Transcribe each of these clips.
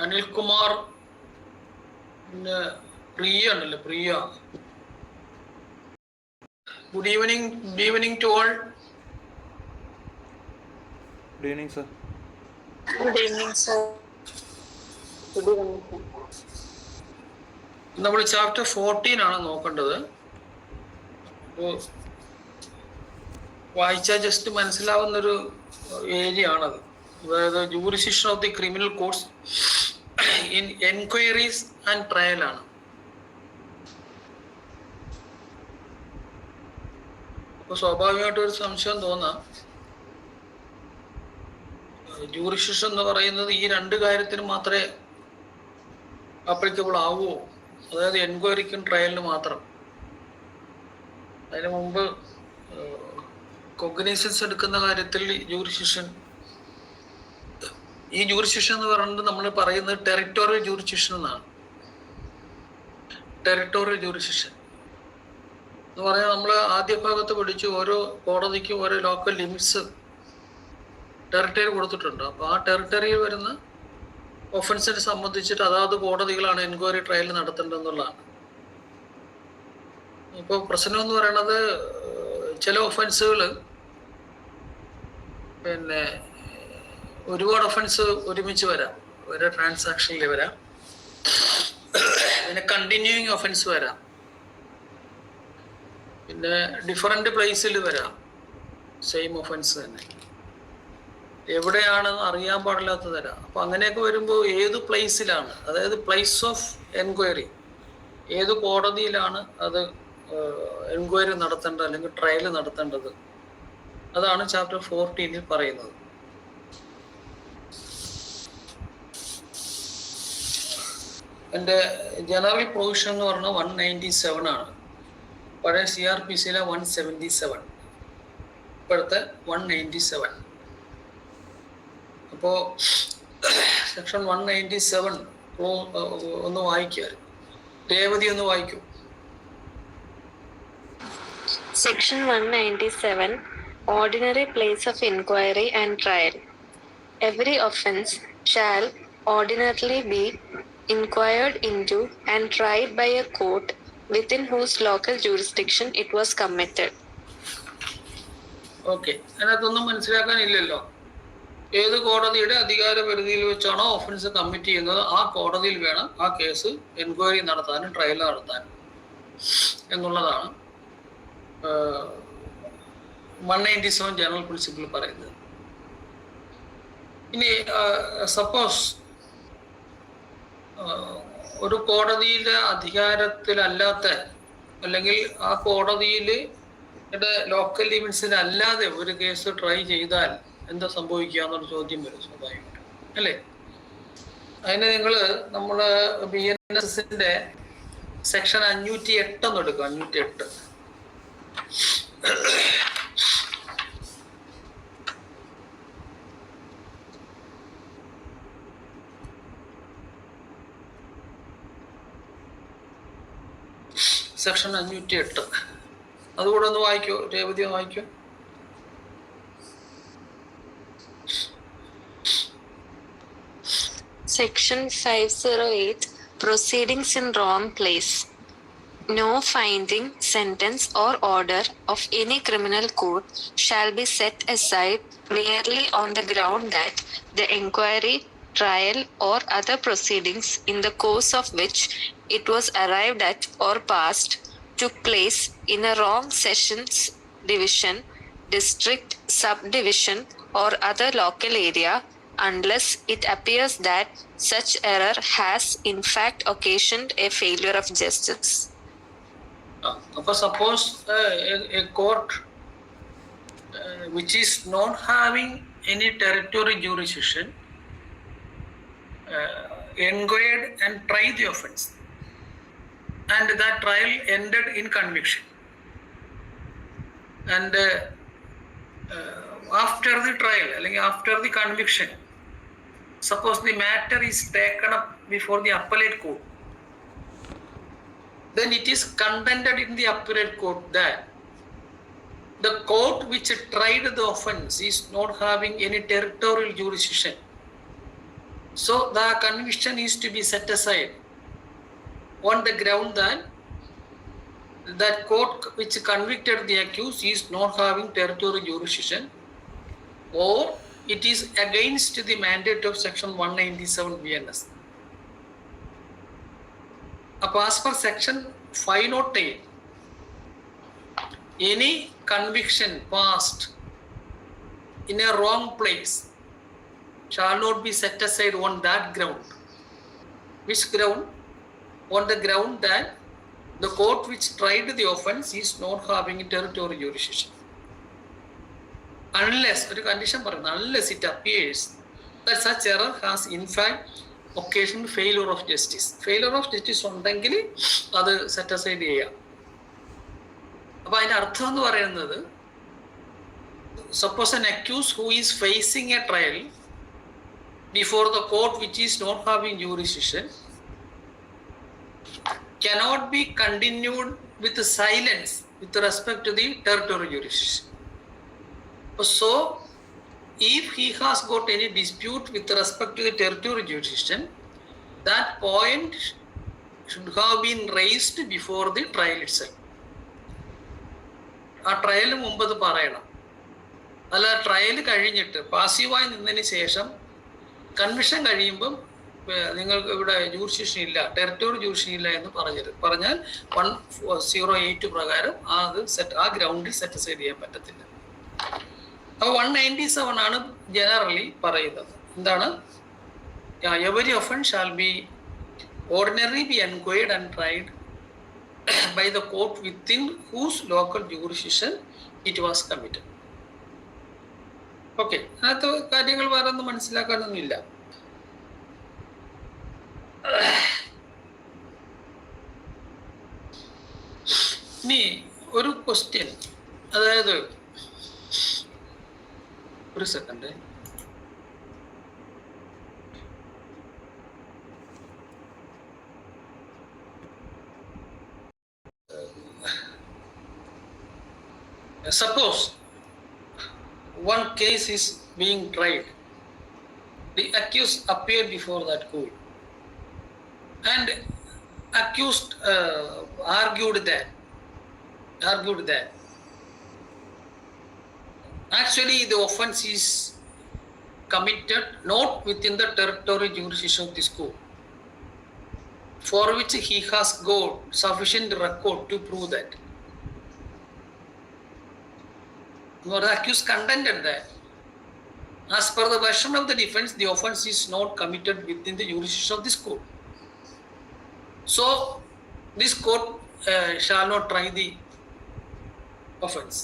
അനിൽകുമാർ, പിന്നെ പ്രിയ ഉണ്ടല്ലോ, Priya. Good evening to all. Good evening sir. Good evening sir. Good evening sir. നമ്മൾ chapter 14 ആണ് നോക്കേണ്ടത്. വായിച്ചാൽ ജസ്റ്റ് മനസ്സിലാവുന്നൊരു ഏരിയ ആണത്. അതായത് jurisdiction of the criminal codes in enquiries and trial ആണ്. അപ്പൊ സ്വാഭാവികമായിട്ട് ഒരു സംശയം തോന്നാം, ജൂറിസ്ഡിക്ഷൻ എന്ന് പറയുന്നത് ഈ രണ്ട് കാര്യത്തിന് മാത്രമേ ആപ്ലിക്കബിൾ ആവുമോ? അതായത് എൻക്വയറിക്കും ട്രയലിന് മാത്രം. അതിനു മുമ്പ് കോഗ്നൈസൻസ് എടുക്കുന്ന കാര്യത്തിൽ ജൂറിസ്ഡിക്ഷൻ, ഈ ജൂറിസ്ഡിക്ഷൻ എന്ന് പറയുന്നത് നമ്മൾ പറയുന്നത് ടെറിട്ടോറിയൽ ജൂറിസ്ഡിക്ഷൻ എന്നാണ്. ടെറിട്ടോറിയൽ ജൂറിസ്ഡിക്ഷൻ എന്ന് പറഞ്ഞാൽ നമ്മൾ ആദ്യ ഭാഗത്ത് പഠിച്ചു, ഓരോ കോടതിക്കും ഓരോ ലോക്കൽ ലിമിറ്റ്സ് ടെറിട്ടറി കൊടുത്തിട്ടുണ്ട്. അപ്പോൾ ആ ടെറിട്ടറിയിൽ വരുന്ന ഒഫൻസിനെ സംബന്ധിച്ചിട്ട് അതാത് കോടതികളാണ് എൻക്വയറി ട്രയൽ നടത്തേണ്ടതെന്നുള്ളതാണ്. ഇപ്പോൾ പ്രശ്നം എന്ന് പറയുന്നത് ചില ഒഫൻസുകൾ, പിന്നെ ഒരുപാട് ഒഫൻസ് ഒരുമിച്ച് വരാം, ഒരു ട്രാൻസാക്ഷനിൽ വരാം. പിന്നെ കണ്ടിന്യൂയിങ് ഒഫൻസ് വരാം, പിന്നെ ഡിഫറെൻ്റ് പ്ലേസിൽ വരാം, സെയിം ഒഫൻസ് തന്നെ എവിടെയാണെന്ന് അറിയാൻ പാടില്ലാത്ത തരാം. അപ്പം അങ്ങനെയൊക്കെ വരുമ്പോൾ ഏത് പ്ലേസിലാണ്, അതായത് പ്ലേസ് ഓഫ് എൻക്വയറി, ഏത് കോടതിയിലാണ് അത് എൻക്വയറി നടത്തേണ്ടത് അല്ലെങ്കിൽ ട്രയൽ നടത്തേണ്ടത്, അതാണ് ചാപ്റ്റർ 14 പറയുന്നത്. എൻ്റെ ജനറൽ പ്രൊവിഷൻ എന്ന് പറഞ്ഞാൽ 197 ആണ്. പഴയ CRPCയിലെ 177, ഇപ്പോഴത്തെ 197. അപ്പോൾ സെക്ഷൻ 197 ഒന്ന് വായിക്കുമായിരുന്നു. രേവതി ഒന്ന് വായിക്കൂ. Section 197, Ordinary Place of Inquiry and Trial. Every offence shall ordinarily be inquired into and tried by a court within whose local jurisdiction it was committed. Okay, അതിനകത്തൊന്നും മനസ്സിലാക്കാനില്ലല്ലോ. ഏത് കോടതിയുടെ അധികാര പരിധിയിൽ വെച്ചാണോ ഒഫൻസ് കമ്മിറ്റ് ചെയ്യുന്നത് ആ കോടതിയിൽ വേണം ആ കേസ് എൻക്വയറി നടത്താനും ട്രയൽ നടത്താനും എന്നുള്ളതാണ് 197 ജനറൽ പ്രിൻസിപ്പിൾ പറയുന്നത്. ഇനി സപ്പോസ് ഒരു കോടതിയിലെ അധികാരത്തിലല്ലാത്ത, അല്ലെങ്കിൽ ആ കോടതിയിൽ ലോക്കൽ ലിമിറ്റ്സിലല്ലാതെ ഒരു കേസ് ട്രൈ ചെയ്താൽ എന്താ സംഭവിക്കുക എന്നൊരു ചോദ്യം വരും സ്വാഭാവികമായിട്ടും, അല്ലേ? അതിന് നമ്മൾ BNSന്റെ സെക്ഷൻ 508 ഒന്ന് എടുക്കുക. 508 സെക്ഷൻ 508 അതുകൂടെ ഒന്ന് വായിക്കോ, രേവതി ഒന്ന് വായിക്കോ. Section 508, Proceedings in wrong place. No finding, sentence or order of any criminal court shall be set aside merely on the ground that the inquiry, trial or other proceedings in the course of which it was arrived at or passed took place in a wrong sessions, division, district, subdivision or other local area, unless it appears that such error has in fact occasioned a failure of justice. അപ്പോൾ suppose a court which is not having any territory jurisdiction inquired and tried the offence, and that trial ended in conviction, and after the trial, after the conviction, suppose the matter is taken up before the appellate court, then it is contended in the appellate court that the court which tried the offence is not having any territorial jurisdiction So the conviction is to be set aside on the ground that that court which convicted the accused is not having territorial jurisdiction, or it is against the mandate of section 197 BNS. As per section 508, any conviction passed in a wrong place shall not be set aside on that ground. Which ground? On the ground that the court which tried the offense is not having territorial jurisdiction. Unless, unless it appears that such error has in fact occasioned failure of justice. Failure of justice ഉണ്ടെങ്കിൽ അത് set aside ചെയ്യാം. അപ്പൊ അതിന്റെ അർത്ഥം എന്ന് പറയുന്നത്, suppose an accused who is facing a trial before the court which is not having jurisdiction cannot be continued with silence with respect to the territorial jurisdiction. So, if he has got any dispute with respect to the territorial jurisdiction, that point should have been raised before the trial itself. ആ ട്രയലിന് മുമ്പ് അത് പറയണം. അല്ല trial കഴിഞ്ഞിട്ട് പാസീവായി നിന്നതിന് ശേഷം conviction കഴിയുമ്പം നിങ്ങൾക്ക് ഇവിടെ ജൂറിസ്ഡിക്ഷൻ ഇല്ല, ടെറിട്ടോറിയൽ ജൂറിസ്ഡിക്ഷൻ ഇല്ല എന്ന് പറഞ്ഞാൽ 108 പ്രകാരം ആ ഗ്രൗണ്ടിൽ സെറ്റ് അസൈഡ് ചെയ്യാൻ പറ്റത്തില്ല. അപ്പോൾ 197 ആണ് ജനറലി പറയുന്നത്. എന്താണ്? Every offence shall be ordinary B enquired and tried by the court within whose local jurisdiction it was committed. Okay, അതിനകത്ത് കാര്യങ്ങൾ വേറെ ഒന്നും മനസ്സിലാക്കാനൊന്നുമില്ല. ഇനി ഒരു ക്വസ്റ്റ്യൻ, അതായത് ഒരു second, suppose one case is being tried, the accused appeared before that court and accused argued that actually the offense is committed not within the territorial jurisdiction of this court, for which he has got sufficient record to prove that. The accused contended that, as per the version of the defense, the offense is not committed within the jurisdiction of this court. So, this court shall not try the offense.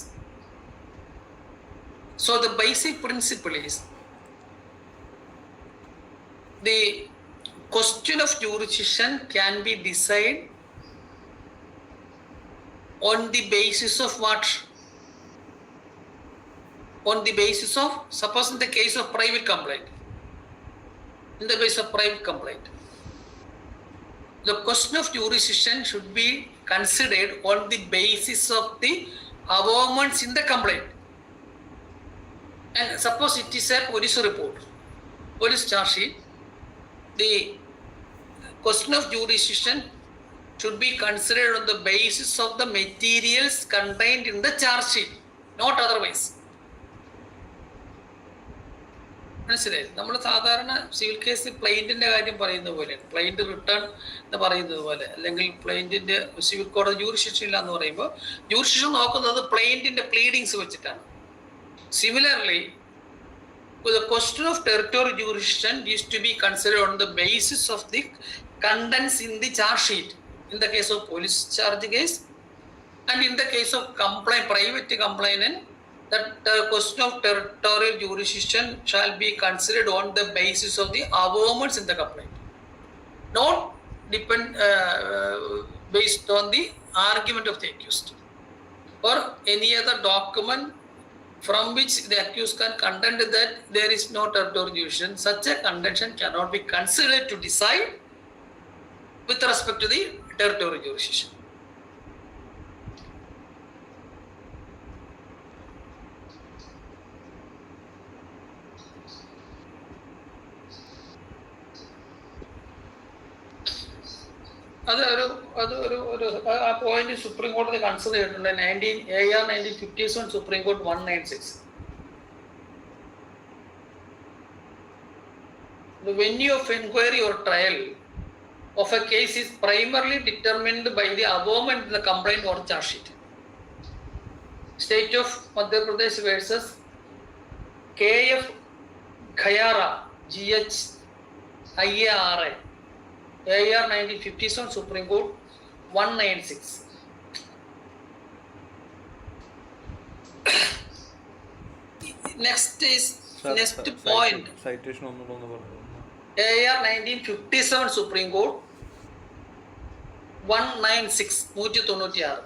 So, the basic principle is the question of jurisdiction can be decided on the basis of what? On the basis of, suppose in the case of private complaint, the question of jurisdiction should be considered on the basis of the avowments in the complaint. And suppose it is a police report, police charge sheet, the question of jurisdiction should be considered on the basis of the materials contained in the charge sheet, not otherwise. മനസ്സിലായി? നമ്മൾ സാധാരണ civil case പ്ലെയിന്റിന്റെ കാര്യം പറയുന്ന പോലെ, പ്ലെയിന്റ് return എന്ന് പറയുന്നത് പോലെ, അല്ലെങ്കിൽ പ്ലെയിന്റിന്റെ സിവിൽ കോടതി ജൂറിസ്ഡിക്ഷൻ ഇല്ല എന്ന് പറയുമ്പോൾ ജൂറിസ്ഡിക്ഷൻ നോക്കുന്നത് പ്ലെയിന്റിന്റെ പ്ലീഡിങ്സ് വെച്ചിട്ടാണ്. Similarly the question of territorial jurisdiction is to be considered on the basis of the contents in the charge sheet in the case of police charge case, and in the case of private complainant, that the question of territorial jurisdiction shall be considered on the basis of the avowments in the complaint, not based on the argument of the accused or any other document from which the accused can contend that there is no territorial jurisdiction. Such a contention cannot be considered to decide with respect to the territorial jurisdiction. ആ point supreme കോടതി consider ചെയ്തിട്ടുണ്ട്. AR 1957 supreme court 196. The venue of inquiry or trial of a case is primarily determined by the above in the complaint or charge sheet. State of Madhya Pradesh versus KF Khayara GH IARA AR 1957 Supreme Court 196. Next point. Citation AR 1957 Supreme Court 196 196.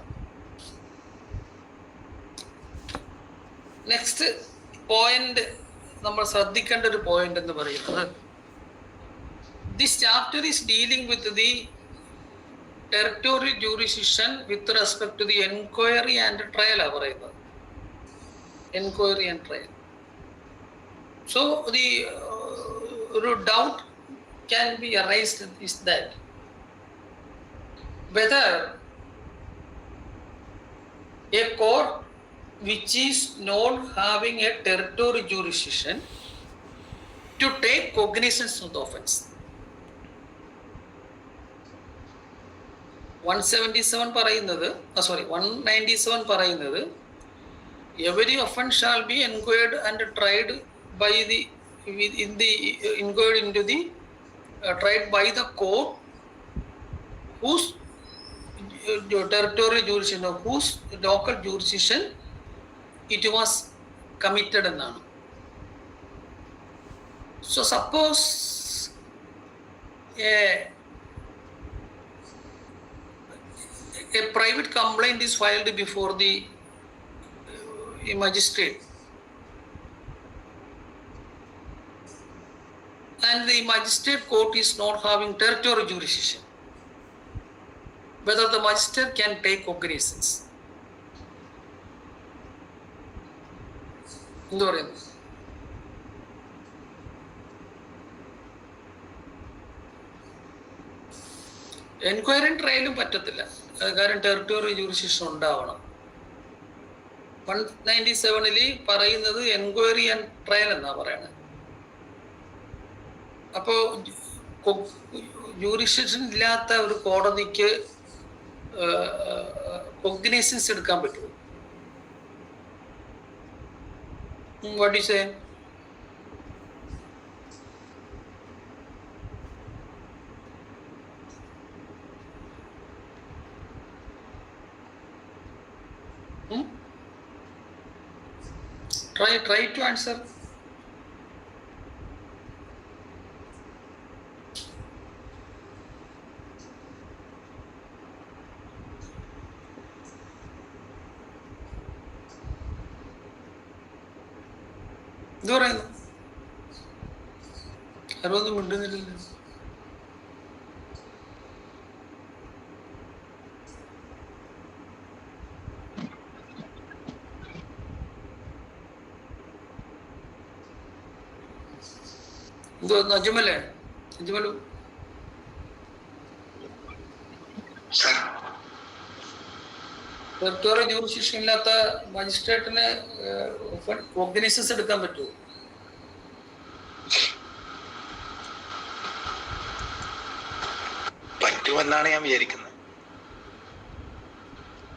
Next point നമ്മൾ ശ്രദ്ധിക്കേണ്ട ഒരു point എന്ന് പറയുന്നത്, this chapter is dealing with the territorial jurisdiction with respect to the enquiry and trial ആണ് പറയുന്നത്. Enquiry and trial. So the ഒരു doubt can be arised is that whether a court which is not having a territorial jurisdiction to take cognizance of the offence. 197 പറയുന്നത് 197 പറയുന്നത് every offence shall be inquired and tried by the inquired into the tried by the court whose territorial jurisdiction or whose local jurisdiction it was committed എന്നാണ്. So suppose a private complaint is filed before the magistrate and the magistrate court is not having territorial jurisdiction, whether the magistrate can take cognizance. എന്ത് പറയുന്നു? എൻക്വയറിയും ട്രയലും പറ്റത്തില്ല, കാരണം territorial jurisdiction ഉണ്ടാവണം. 197 പറയുന്നത് enquiry and trial എന്നാ പറയണത്. അപ്പോ ജൂറിസ്ഡിക്ഷൻ ഇല്ലാത്ത ഒരു കോടതിക്ക് കോഗ്നിസൻസ് എടുക്കാൻ പറ്റുമോ? What do you say? Try to answer. എന്ത് പറയുന്നു? അതൊന്നും മിണ്ടുന്നില്ലല്ലോ. എന്തോ അജ്മലേ? അജ്മലു ടെറിട്ടോറിയൽ ജൂറിസ്ഡിക്ഷൻ ഇല്ലാത്ത മജിസ്ട്രേറ്റിന് കോഗ്നിസൻസ് എടുക്കാൻ പറ്റുമോ? പറ്റുമെന്നാണ് ഞാൻ വിചാരിക്കുന്നത്.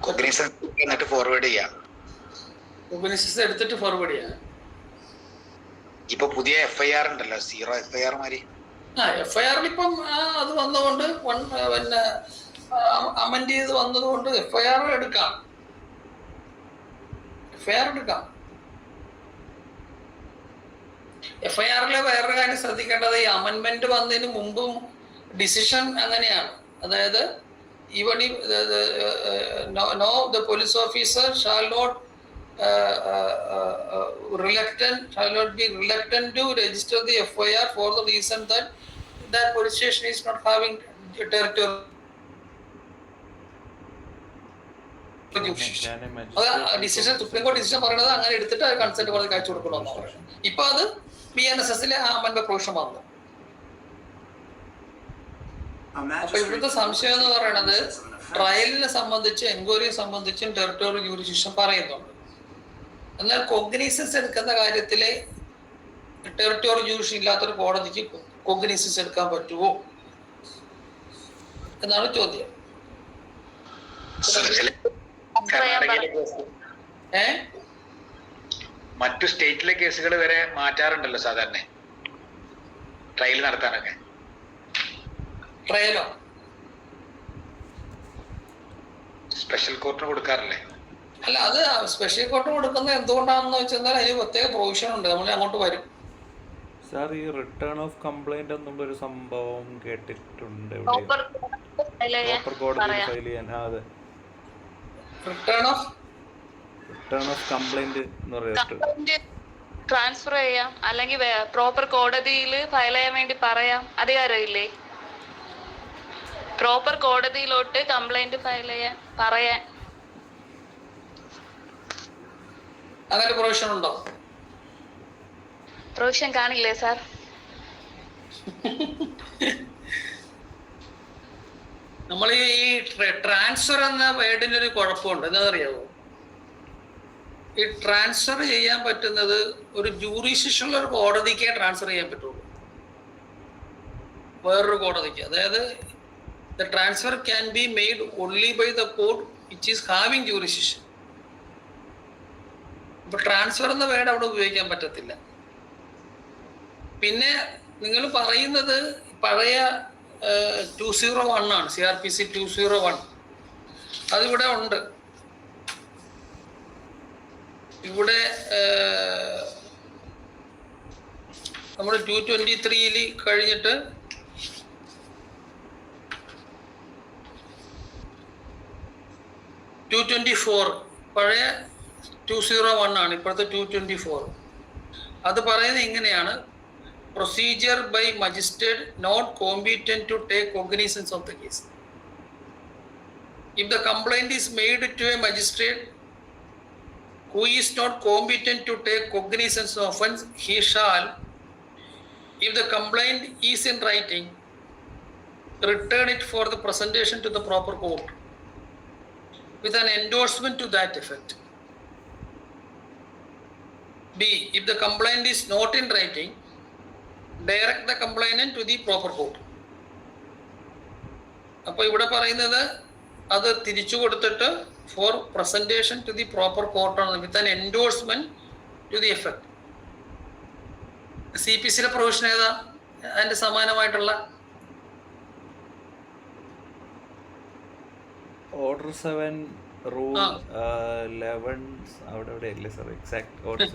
കോഗ്നിസൻസ് എന്നിട്ട് ഫോർവേഡ് ചെയ്യാം. കോഗ്നിസൻസ് എടുത്തിട്ട് ഫോർവേഡ് ചെയ്യാം. ഇപ്പൊ പുതിയ FIR ഉണ്ടല്ലോ, 0 FIR മാതിരി. FIR ഇപ്പം അത് വന്നതുകൊണ്ട് പിന്നെ അമെൻഡ് ചെയ്ത് വന്നതുകൊണ്ട് FIR എടുക്കാം. FIR വേറൊരു കാര്യം ശ്രദ്ധിക്കേണ്ടത്, ഈ അമെൻമെന്റ് വന്നതിന് മുമ്പും ഡിസിഷൻ അങ്ങനെയാണ്. അതായത് even no the police officer shall not be reluctant to register the FIR for the reason that that police station is not having territorial decision. Supreme കോടതി ഡിസിഷൻ പറയുന്നത് അങ്ങനെ എടുത്തിട്ട് കൺസെന്റ് കോടതി കാഴ്ച കൊടുക്കണമെന്നാണ് പറയുന്നത്. ഇപ്പൊ അത് BNSS-ലെ അമെൻമെന്റ് പ്രൊവിഷൻ വന്നു. അപ്പൊ ഇവിടുത്തെ സംശയം എന്ന് പറയുന്നത് ട്രയലിനെ സംബന്ധിച്ച് എൻക്വയറിയെ സംബന്ധിച്ചും ടെറിട്ടോറിയൽ ജൂറിസ്ഡിക്ഷൻ പറയുന്നുണ്ട്. എന്നാൽ കോഗ്നീസൻസ് എടുക്കുന്ന കാര്യത്തില് ടെറിട്ടോറിയൽ ജൂറിസ്ഡിക്ഷൻ ഇല്ലാത്തൊരു കോടതിക്ക് കോഗ്നീസൻസ് എടുക്കാൻ പറ്റുമോ എന്നാണ് ചോദ്യം. മറ്റു സ്റ്റേറ്റിലെ കേസുകൾ വരെ മാറ്റാറുണ്ടല്ലോ സാധാരണ ട്രയൽ നടത്താനൊക്കെ. ട്രയലോ സ്പെഷ്യൽ കോർട്ടിന് കൊടുക്കാറില്ലേ? അല്ല, അത് സ്പെഷ്യൽ കോർട്ട് കൊടുക്കുന്നത് എന്തുകൊണ്ടാണെന്ന് വെച്ചാൽ അതിന് പ്രത്യേക പ്രൊവിഷൻ ഉണ്ട്. നമ്മൾ അങ്ങോട്ട് വരും. സാർ, ഈ റിട്ടേൺ ഓഫ് കംപ്ലൈന്റ് എന്നുള്ളൊരു സംഭവം കേട്ടിട്ടുണ്ട്. പ്രോപ്പർ കോടതിയിൽ ഫയൽ ചെയ്യാൻ. അതെ, റിട്ടേൺ ഓഫ് കംപ്ലൈന്റ് എന്ന് പറയുന്നത് ട്രാൻസ്ഫർ ചെയ്യാം, അല്ലെങ്കിൽ പ്രോപ്പർ കോടതിയിൽ ഫയൽ ചെയ്യാൻ വേണ്ടി പറയാം. അധികാരമില്ലേ പ്രോപ്പർ കോടതിയിലോട്ട് കംപ്ലൈന്റ് ഫയൽ ചെയ്യാൻ പറയാൻ? അങ്ങനെ പ്രൊവിഷൻ ഉണ്ടോ? പ്രൊവിഷൻ കാണില്ലേ സാർ? നമ്മൾ ഈ ട്രാൻസ്ഫർ എന്ന വേർഡിന് ഒരു കുഴപ്പമുണ്ട്. എന്താ അറിയാവോ? ഈ ട്രാൻസ്ഫർ ചെയ്യാൻ പറ്റുന്നത് ഒരു ജൂറിസ്ഡിക്ഷനുള്ള ഒരു കോടതിക്കേ ട്രാൻസ്ഫർ ചെയ്യാൻ പറ്റുള്ളൂ, വേറൊരു കോടതിക്ക്. അതായത് the transfer can be made only by the court which is having jurisdiction. ഇപ്പൊ ട്രാൻസ്ഫർ എന്ന വേർഡ് അവിടെ ഉപയോഗിക്കാൻ പറ്റത്തില്ല. പിന്നെ നിങ്ങൾ പറയുന്നത് പഴയ 201 ആണ്, CRPC 201. അതിവിടെ ഉണ്ട്. ഇവിടെ നമ്മൾ 223 കഴിഞ്ഞിട്ട് 224 പഴയ 201 ആണ്, ഇപ്പോഴത്തെ 224. അത് പറയുന്നത് ഇങ്ങനെയാണ്: procedure by magistrate not competent to take cognizance of the case. If the complaint is made to a magistrate who is not competent to take cognizance of offence, he shall, if the complaint is in writing, return it for the presentation to the proper court with an endorsement to that effect. B, if the complaint is not in writing, direct the complainant to the proper court. അപ്പോൾ ഇവിടെ പറയുന്നത് അത് തിരിച്ചു കൊടുത്തിട്ട് for presentation to the proper കോർട്ടാണ്, with an endorsement to the effect. CPCയിലെ provision ഏതാ അതിന്റെ സമാനമായിട്ടുള്ള? ഓർഡർ 7 റൂൾ 11 അവിടെ അല്ലേ സാർ? Exact order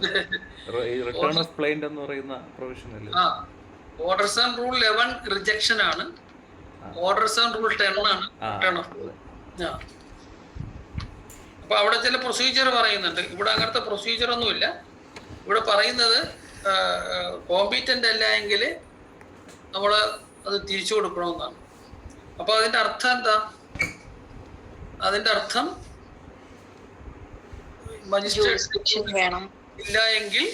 return of claim എന്ന് പറയുന്ന പ്രൊവിഷൻ അല്ലേ? ഓർഡർ 7 റൂൾ 11 റിജക്ഷൻ ആണ്. ഓർഡർ 7 റൂൾ 10 ആണ് റിട്ടേൺ ഓഫ്. അപ്പൊ അവിടെ ചില പ്രൊസീജിയർ പറയുന്നുണ്ട്. ഇവിടെ അങ്ങനത്തെ പ്രൊസീജിയർ ഒന്നുമില്ല. ഇവിടെ പറയുന്നത് കോമ്പീറ്റന്റ് അല്ല എങ്കിൽ നമ്മൾ അത് തിരിച്ചു കൊടുക്കണമെന്നാണ്. അപ്പൊ അതിന്റെ അർത്ഥം എന്താ? അതിന്റെ അർത്ഥം മജിസ്ട്രേറ്റ് വേണം ഇല്ല എങ്കിൽ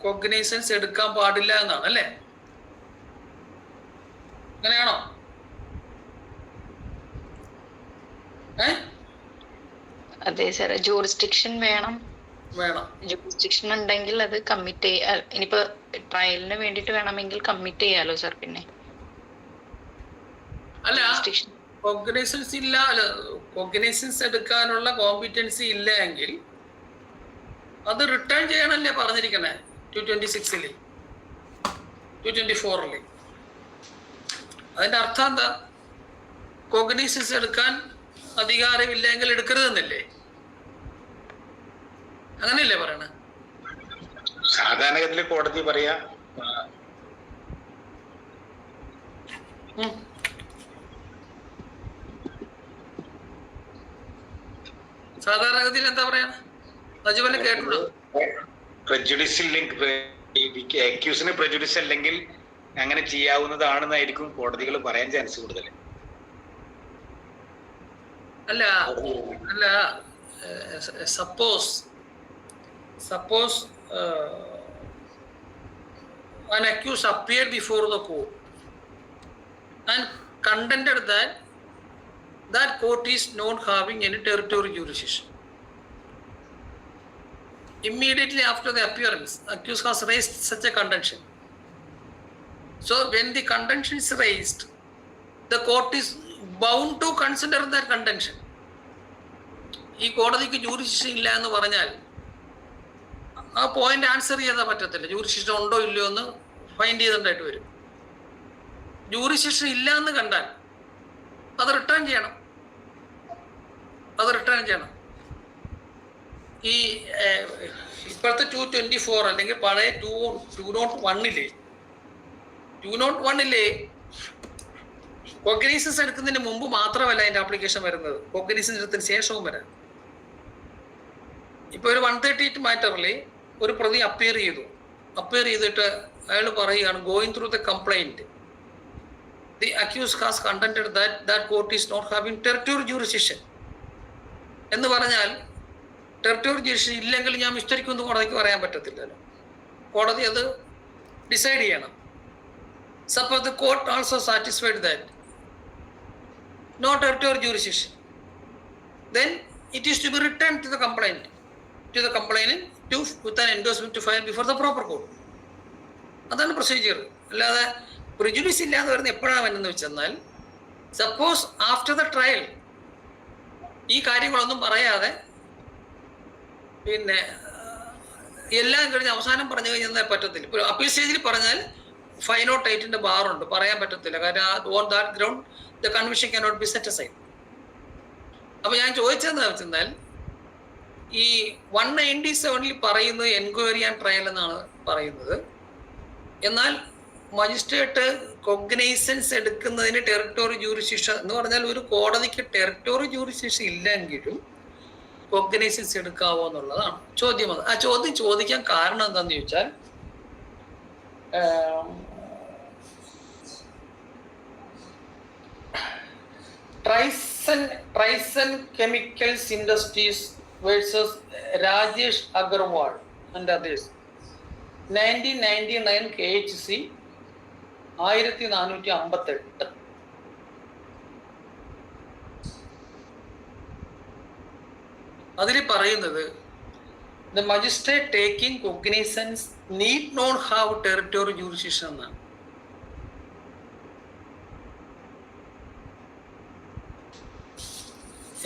കോഗ്നൈസൻസ് എടുക്കാൻ പാടില്ല എന്നാണ് അല്ലേ? അങ്ങനെയാണോ? അതെ സാർ, ജൂറിസ്ഡിക്ഷൻ വേണം. ജൂറിസ്ഡിക്ഷൻ ഉണ്ടെങ്കിൽ അത് കമ്മിറ്റ് ഇനിയിപ്പോ ട്രയലിന് വേണ്ടിട്ട് വേണമെങ്കിൽ കമ്മിറ്റ് ചെയ്യാലോ സാർ. പിന്നെ അല്ല, കോഗ്നൈസൻസ് ഇല്ല, കോഗ്നൈസൻസ് എടുക്കാനുള്ള കോമ്പിറ്റൻസി ഇല്ല എങ്കിൽ അത് റിട്ടേൺ ചെയ്യണല്ലേ പറഞ്ഞിരിക്കണേ 226 224. അതിന്റെ അർത്ഥം എന്താ? കോഗ്നൈസൻസ് എടുക്കാൻ അധികാരമില്ലെങ്കിൽ എടുക്കരുതെന്നല്ലേ? അങ്ങനെയല്ലേ പറയണേ? സാധാരണഗതിയിൽ കോടതി പറയാ സാധാരണഗതിയിൽ എന്താ പറയാ? നജുവല് കേട്ടുള്ളൂ. പ്രജുഡിസ് ഇല്ലെങ്കിൽ, അക്യൂസിന് പ്രജുഡിസ് അല്ലെങ്കിൽ അങ്ങനെ ചെയ്യാവുന്നതാണെന്നായിരിക്കും കോടതികൾ പറയാൻ ചാൻസ് കൂടുതൽ. അല്ല അല്ല, suppose an accused appeared before the court and contended that that court is not having any territorial jurisdiction. Immediately after the appearance, accused has raised such a contention. So when the contention is raised, the court is bound to consider that contention. ഈ കോടതിക്ക് jurisdiction ഇല്ല എന്ന് പറഞ്ഞാൽ ആ point answer ചെയ്യാൻ പറ്റത്തില്ല. Jurisdiction ഉണ്ടോ ഇല്ലയോ എന്ന് ഫൈൻഡ് ചെയ്തിട്ടായിട്ട് വരും. ജൂറിസ്ഡിക്ഷൻ ഇല്ല എന്ന് കണ്ടാൽ അത് റിട്ടേൺ ചെയ്യണം. ഈ ഇപ്പോഴത്തെ 224 അല്ലെങ്കിൽ പഴയ 201 കോഗ്നൈസൻസ് എടുക്കുന്നതിന് മുമ്പ് മാത്രമല്ല അതിന്റെ ആപ്ലിക്കേഷൻ വരുന്നത്, കോഗ്നൈസൻസ് എടുത്തതിന് ശേഷവും വരാം. ഇപ്പൊ ഒരു 138 മാറ്ററിൽ ഒരു പ്രതി അപ്പിയർ ചെയ്തിട്ട് അയാൾ പറയുകയാണ്, going through the complaint the accuse has contended that court is not having territorial jurisdiction എന്ന് പറഞ്ഞാൽ, ടെറിട്ടോറിയൽ ജൂറിസ്ഡിക്ഷൻ ഇല്ലെങ്കിൽ ഞാൻ മിസ്റ്റേക്കൊന്നും കോടതിക്ക് പറയാൻ പറ്റത്തില്ലല്ലോ. കോടതി അത് ഡിസൈഡ് ചെയ്യണം. Suppose the court also satisfied that no territorial jurisdiction, then it is to be returned to the complainant with an endorsement to file before the proper court. അതാണ് പ്രൊസീജിയർ. അല്ലാതെ പ്രിജുഡിസ് ഇല്ലാന്ന് പറയുന്നത് എപ്പോഴാണ് വരുന്നത് വെച്ചെന്നാൽ, സപ്പോസ് ആഫ്റ്റർ ദ ട്രയൽ ഈ കാര്യങ്ങളൊന്നും പറയാതെ പിന്നെ എല്ലാം കഴിഞ്ഞ് അവസാനം പറഞ്ഞു കഴിഞ്ഞാൽ പറ്റത്തില്ല. ഇപ്പോൾ അപ്പീൽ സ്റ്റേജിൽ പറഞ്ഞാൽ 508 ബാറുണ്ട്, പറയാൻ പറ്റത്തില്ല. കാരണം on that ground the conviction cannot be set aside. അപ്പോൾ ഞാൻ ചോദിച്ചതെന്ന് വെച്ചാൽ, ഈ 197 പറയുന്നത് എൻക്വയറി ആൻഡ് ട്രയൽ എന്നാണ് പറയുന്നത്. എന്നാൽ മജിസ്ട്രേറ്റ് കൊഗ്നൈസൻസ് എടുക്കുന്നതിന് ടെറിട്ടോറിയൽ ജൂറിസ്ഡിക്ഷൻ എന്ന് പറഞ്ഞാൽ, ഒരു കോടതിക്ക് ടെറിട്ടോറിയൽ ജൂറിസ്ഡിക്ഷൻ ഇല്ലെങ്കിലും കൊഗ്നൈസൻസ് എടുക്കാവോ എന്നുള്ളതാണ് ചോദ്യം. ആ ചോദ്യം ചോദിക്കാൻ കാരണം എന്താണെന്ന് ചോദിച്ചാൽ, Tryson Chemicals Industries versus Rajesh Agarwal and others, 1999 KHC 1458. അതിൽ പറയുന്നത്, the magistrate taking cognizance need not have territorial jurisdiction എന്നാണ്.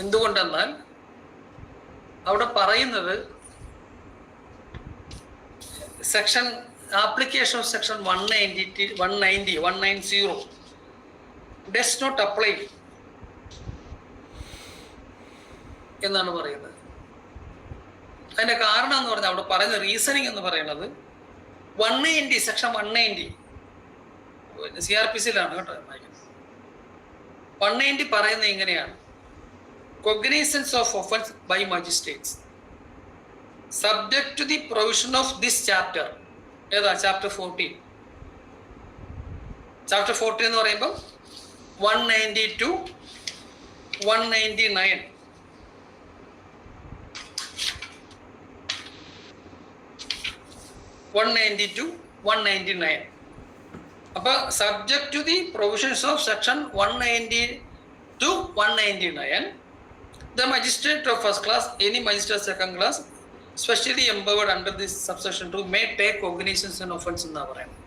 എന്തുകൊണ്ടെന്നാൽ അവിടെ പറയുന്നത് section application of section 190 does not apply എന്നാണ് പറയുന്നത്. അതിന്റെ കാരണം എന്ന് പറഞ്ഞാൽ, അവിടെ പറയുന്ന റീസണിങ് എന്ന് പറയുന്നത് 190 സെക്ഷൻ 190 CRPCയിലാണ് കേട്ടോ. 190 പറയുന്നത് ഇങ്ങനെയാണ്: cognizance of offense by magistrates subject to the provision of this chapter. ഏതാ? ചാപ്റ്റർ 14. ചാപ്റ്റർ 14 എന്ന് പറയുമ്പോൾ 190 to 199. അപ്പൊ subject to the provisions of section 190 to 199, the magistrate of first class, any magistrate second class, specially empowered under this subsection 2 may take cognizance and offense എന്നാ പറയുന്നത്.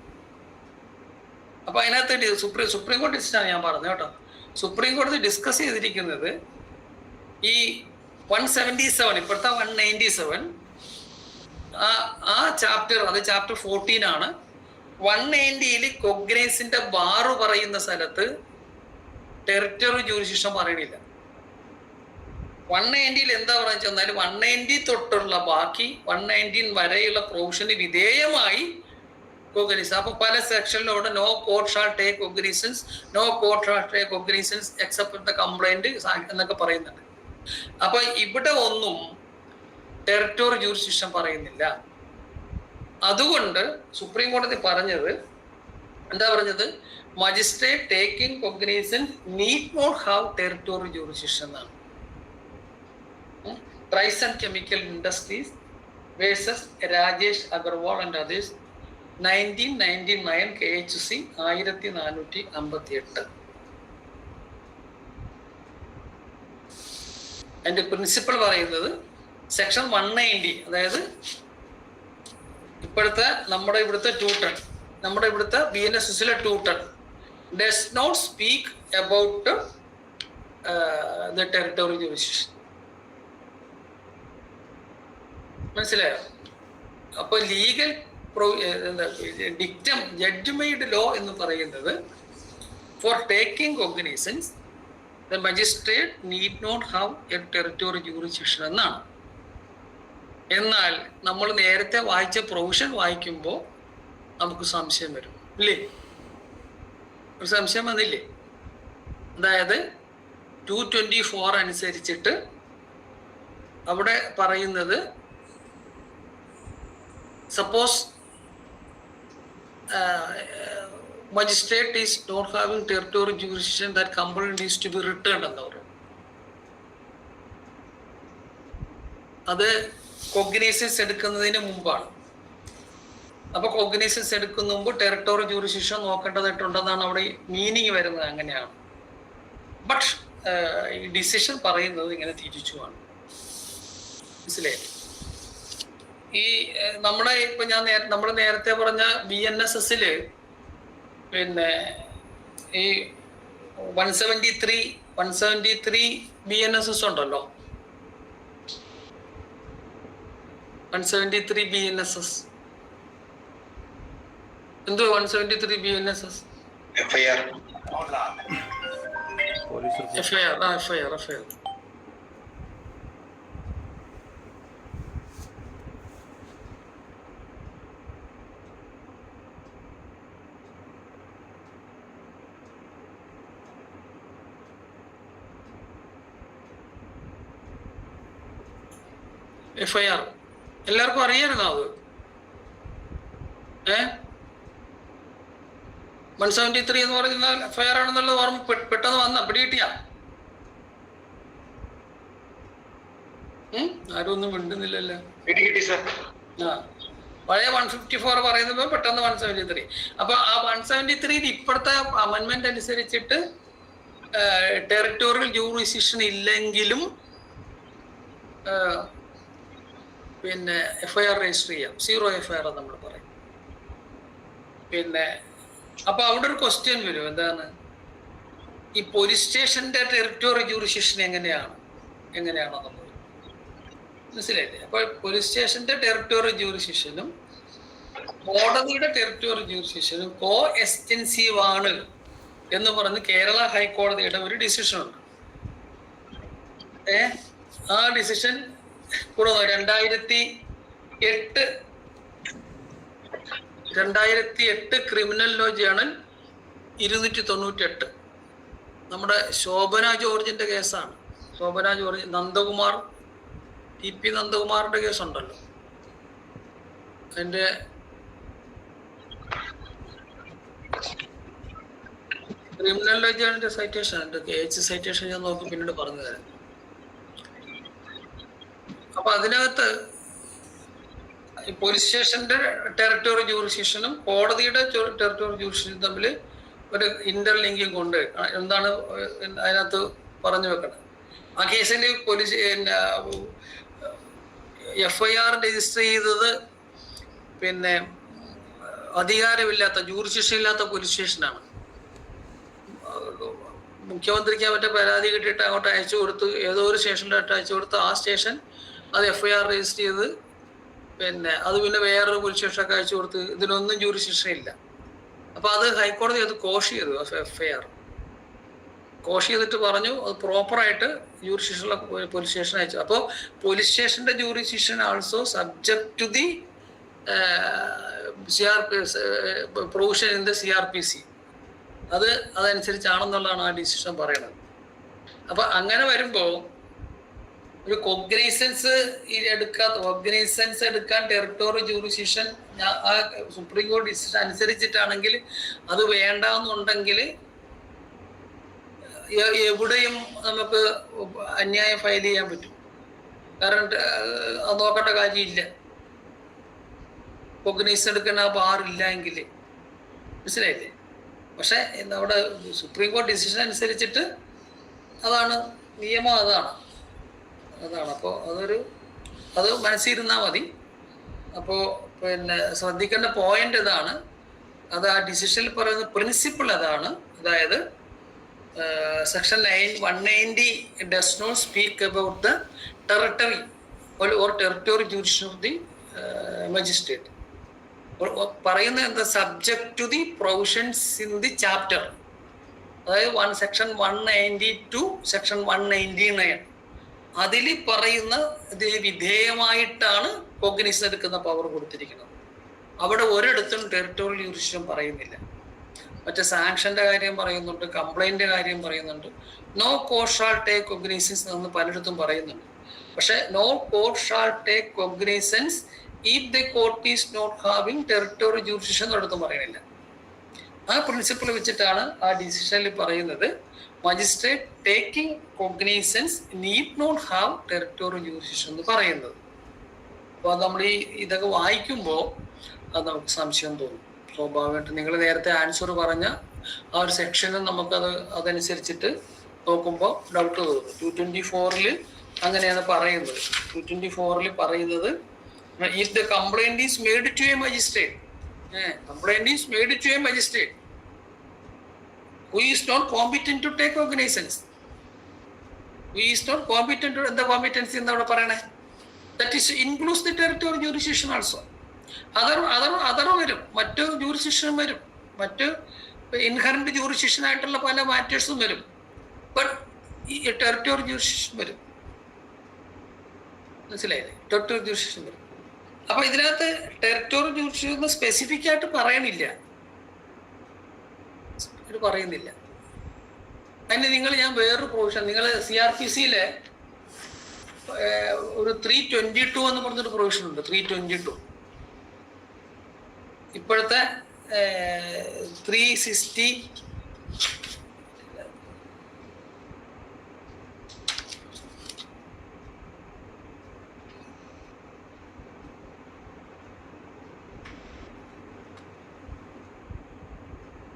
അപ്പൊ അതിനകത്ത് supreme കോടതി ഡിസിഷനാണ് ഞാൻ പറഞ്ഞത് കേട്ടോ. സുപ്രീം കോടതി ഡിസ്കസ് ചെയ്തിരിക്കുന്നത് ഈ 177, ഇപ്പോഴത്തെ 197 ആ ചാപ്റ്റർ, അത് ചാപ്റ്റർ 14 ആണ്. 190 കൊഗ്നൈസിന്റെ ബാറ് പറയുന്ന സ്ഥലത്ത് ടെറിട്ടറി ജൂറിസ്ഡിക്ഷൻ പറയണില്ല. 190 എന്താ പറയുക വെച്ചാൽ, 190 തൊട്ടുള്ള ബാക്കി 119 വരെയുള്ള പ്രൊവിഷന് വിധേയമായി കോഗ്നൈസൻസ്. അപ്പൊ പല സെക്ഷനിലൂടെ no court shall take cognizance, no court shall take cognizance except the complaint എന്നൊക്കെ പറയുന്നുണ്ട്. അപ്പൊ ഇവിടെ ഒന്നും ടെറിട്ടറി ജൂറിസ്ഡിക്ഷൻ പറയുന്നില്ല. അതുകൊണ്ട് സുപ്രീം കോടതി പറഞ്ഞത് എന്താ പറഞ്ഞത്? Magistrate taking cognizance need not have territory jurisdiction എന്നാണ്. Tryson Chemical Industries versus Rajesh Agarwal and others, 1999 KHC 1458. അതിൻ്റെ പ്രിൻസിപ്പൾ പറയുന്നത് സെക്ഷൻ 190, അതായത് ഇപ്പോഴത്തെ നമ്മുടെ ഇവിടുത്തെ 2 ടൺ, നമ്മുടെ ഇവിടുത്തെ BNSSലെ 2 ten does not speak about the territorial jurisdiction. മനസ്സിലായോ? അപ്പോൾ legal dictum judge made law എന്ന് പറയുന്നത് for taking cognizance the magistrate need not have a territorial jurisdiction എന്നാണ്. എന്നാൽ നമ്മൾ നേരത്തെ വായിച്ച പ്രൊവിഷൻ വായിക്കുമ്പോൾ നമുക്ക് സംശയം വരും, ഇല്ലേ? ഒരു സംശയം വന്നില്ലേ? അതായത് 224 അനുസരിച്ചിട്ട് അവിടെ പറയുന്നത്, suppose magistrate is not having territorial jurisdiction, that complaint is to be returned എന്ന് പറയും. അത് കോഗ്നിസൻസ് എടുക്കുന്നതിന് മുമ്പാണ്. അപ്പൊ കോഗ്നിസൻസ് എടുക്കുന്ന മുമ്പ് ടെറിട്ടോറിയൽ ജൂറിസ്ഡിക്ഷൻ നോക്കേണ്ടതായിട്ടുണ്ടെന്നാണ് അവിടെ മീനിങ് വരുന്നത്. അങ്ങനെയാണ്. ബട്ട് ഈ ഡിസിഷൻ പറയുന്നത് ഇങ്ങനെ തിരിച്ചുമാണ്. മനസ്സിലായി? ഈ നമ്മുടെ ഇപ്പൊ നമ്മൾ നേരത്തെ പറഞ്ഞ BNSSല് പിന്നെ ഈ 173 BNSS ഉണ്ടല്ലോ, 173 BNSS. എന്തോ 173 BNSS? FIR. FIR എല്ലാവർക്കും അറിയായിരുന്നോ അത്? 173 എന്ന് പറയുന്ന FIR ആണെന്നുള്ളത് ഓർമ്മ പെട്ടെന്ന് വന്ന പിടികിട്ടിയ? ആരും ഒന്നും മിണ്ടുന്നില്ലല്ലോ. ആ, പഴയ 154 പറയുന്നപ്പോ പെട്ടെന്ന് 173. അപ്പൊ ആ 173 ഇപ്പോഴത്തെ അമെന്റ്മെന്റ് അനുസരിച്ചിട്ട് ടെറിട്ടോറിയൽ ജൂറിസ്ഡിക്ഷൻ ഇല്ലെങ്കിലും പിന്നെ FIR രജിസ്റ്റർ ചെയ്യാം. 0 FIR നമ്മൾ പറയും. പിന്നെ അപ്പൊ അവിടെ ഒരു ക്വസ്റ്റ്യൻ വരും, എന്താണ് ഈ പോലീസ് സ്റ്റേഷന്റെ ടെറിട്ടോറിയൽ ജൂറിസ്ഡിക്ഷൻ എങ്ങനെയാണെന്നുള്ളത്. മനസ്സിലായില്ലേ? അപ്പൊ പോലീസ് സ്റ്റേഷന്റെ ടെറിട്ടോറിയൽ ജൂറിസ്ഡിക്ഷനും കോടതിയുടെ ടെറിട്ടോറിയൽ ജൂറിസ്ഡിക്ഷനും കോ എക്സ്റ്റൻസീവ് ആണ് എന്ന് പറഞ്ഞ് കേരള ഹൈക്കോടതിയുടെ ഒരു ഡിസിഷൻ ഉണ്ട്. ആ ഡിസിഷൻ കൂടെ 2008 ക്രിമിനൽ ലോ ജേണൽ 298 നമ്മുടെ ശോഭന ജോർജിന്റെ കേസാണ്. ശോഭന ജോർജ്, നന്ദകുമാർ, TP നന്ദകുമാറിന്റെ കേസുണ്ടല്ലോ, അതിന്റെ ക്രിമിനൽ ലോ ജേണലിന്റെ സൈറ്റേഷൻ ഉണ്ട്. സൈറ്റേഷൻ ഞാൻ നോക്കി പിന്നീട് പറഞ്ഞു തരാം. അപ്പൊ അതിനകത്ത് ഈ പോലീസ് സ്റ്റേഷന്റെ ടെറിട്ടോറിയൽ ജൂറിസ്ഡിക്ഷനും കോടതിയുടെ ടെറിട്ടോറിയൽ ജൂറിസ്ഡിക്ഷനും തമ്മിൽ ഒരു ഇന്റർലിങ്കിങ് കൊണ്ട് എന്താണ് അതിനകത്ത് പറഞ്ഞു വെക്കണം. ആ കേസിൽ പോലീസ് FIR രജിസ്റ്റർ ചെയ്തത് പിന്നെ അധികാരമില്ലാത്ത, ജൂറിസ്ഡിക്ഷൻ ഇല്ലാത്ത പോലീസ് സ്റ്റേഷനാണ്. മുഖ്യമന്ത്രിക്ക് മറ്റേ പരാതി കിട്ടിയിട്ട് അങ്ങോട്ട് അയച്ചു കൊടുത്ത്, ഏതോ ഒരു സ്റ്റേഷനിലായിട്ട് അയച്ചു കൊടുത്ത്, ആ സ്റ്റേഷൻ അത് FIR രജിസ്റ്റർ ചെയ്ത് പിന്നെ അത് പിന്നെ വേറൊരു പോലീസ് സ്റ്റേഷനൊക്കെ അയച്ചു കൊടുത്ത്, ഇതിനൊന്നും ജൂറിസ്ഡിക്ഷൻ ഇല്ല. അപ്പൊ അത് ഹൈക്കോടതി അത് കോഷ് ചെയ്തു. FIR കോഷ് ചെയ്തിട്ട് പറഞ്ഞു അത് പ്രോപ്പറായിട്ട് ജൂറിസ്ഡിക്ഷനുള്ള പോലീസ് സ്റ്റേഷൻ അയച്ചു. അപ്പോൾ പോലീസ് സ്റ്റേഷന്റെ jurisdiction also subject to the provision in the CRPC. അതനുസരിച്ചാണെന്നുള്ളതാണ് ആ ഡിസിഷൻ പറയുന്നത്. അപ്പൊ അങ്ങനെ വരുമ്പോ ഒരു കോഗ്നൈസൻസ് എടുക്കാൻ ടെറിട്ടോറിയൽ ജൂറിസ്ഡിക്ഷൻ ആ സുപ്രീം കോടതി ഡിസിഷൻ അനുസരിച്ചിട്ടാണെങ്കിൽ അത് വേണ്ടെന്നുണ്ടെങ്കിൽ എവിടെയും നമുക്ക് അന്യായം ഫയൽ ചെയ്യാൻ പറ്റും. കാരണം അത് നോക്കേണ്ട കാര്യമില്ല. കോഗ്നൈസൻസ് എടുക്കുന്ന ബാറില്ല എങ്കിൽ, മനസ്സിലായില്ലേ? പക്ഷെ നമ്മുടെ സുപ്രീം കോടതി ഡിസിഷൻ അനുസരിച്ചിട്ട് അതാണ് നിയമം, അതാണ്. അതാണ്. അപ്പോൾ അത് മനസ്സിരുന്നാൽ മതി. അപ്പോൾ പിന്നെ ശ്രദ്ധിക്കേണ്ട പോയിന്റ് ഇതാണ്, അത് ആ ഡിസിഷനിൽ പറയുന്ന പ്രിൻസിപ്പിൾ അതാണ്. അതായത് section 190 does not speak about the territory or territory jurisdiction of the magistrate. പറയുന്ന എന്താ, subject to the provisions in the chapter. അതായത് സെക്ഷൻ 190 ടു സെക്ഷൻ 199 അതിൽ പറയുന്ന ഇതിന് വിധേയമായിട്ടാണ് കോഗ്നിസൻസ് എടുക്കുന്ന പവർ കൊടുത്തിരിക്കുന്നത്. അവിടെ ഒരിടത്തും ടെറിട്ടോറിയൽ ജുറിസ്ഡിക്ഷൻ പറയുന്നില്ല. മറ്റേ സാങ്ഷന്റെ കാര്യം പറയുന്നുണ്ട്, കംപ്ലൈന്റ് കാര്യം പറയുന്നുണ്ട്, no court shall take cognizance എന്ന് പലയിടത്തും പറയുന്നുണ്ട്. പക്ഷെ no court shall take cognizance if the court is not having territorial jurisdiction എന്നിടത്തും പറയുന്നില്ല. ആ പ്രിൻസിപ്പിൾ വെച്ചിട്ടാണ് ആ ഡിസിഷനിൽ പറയുന്നത് magistrate taking cognizance need not have territorial jurisdiction എന്ന് പറയുന്നത്. അപ്പോൾ നമ്മൾ ഇതൊക്കെ വായിക്കുമ്പോൾ അത് നമുക്ക് സംശയം തോന്നും. സ്വാഭാവികമായിട്ട് നിങ്ങൾ നേരത്തെ ആൻസർ പറഞ്ഞ ആ ഒരു സെക്ഷനും അതനുസരിച്ചിട്ട് നോക്കുമ്പോൾ ഡൗട്ട് തോന്നും. 224 അങ്ങനെയാണ് പറയുന്നത്. 224 പറയുന്നത് if the complaint is made to a magistrate, complaint is made to a magistrate who is not competent to take cognizance. Who is not competent to the competency എന്നവിടെ പറയണേ. That is includes the territorial jurisdiction also. Other വരും, മറ്റു jurisdiction വരും, മറ്റ് inherent jurisdiction ആയിട്ടുള്ള പല മാറ്റേഴ്സും വരും. But ഈ territorial jurisdiction വരും. മനസ്സിലായില്ലേ? ടെറിട്ടോറിയൽ ജൂറിസ്ഡിക്ഷൻ വരും. അപ്പൊ ഇതിനകത്ത് ടെറിട്ടോറിയൽ ജുഡിഷ്യൽ സ്പെസിഫിക് ആയിട്ട് പറയുന്നില്ല. അതിന് ഞാൻ വേറൊരു പ്രൊവിഷൻ, നിങ്ങൾ CRPCയിലെ ഒരു 322 എന്ന് പറഞ്ഞൊരു പ്രൊവിഷൻ ഉണ്ട്. 322 ഇപ്പോഴത്തെ 360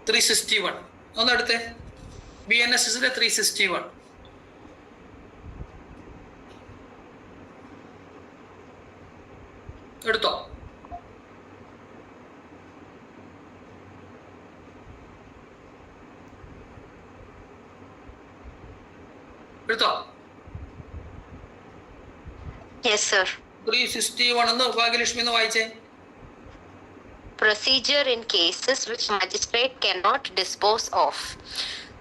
361 ഒന്ന് എടുത്തേ. BNSSലെ 361 എടുത്തോ? എടുത്തോ? Yes, sir. 361 എന്ന് ഭാഗ്യലക്ഷ്മി എന്ന് വായിച്ചേ. Procedure in cases which magistrate cannot dispose of.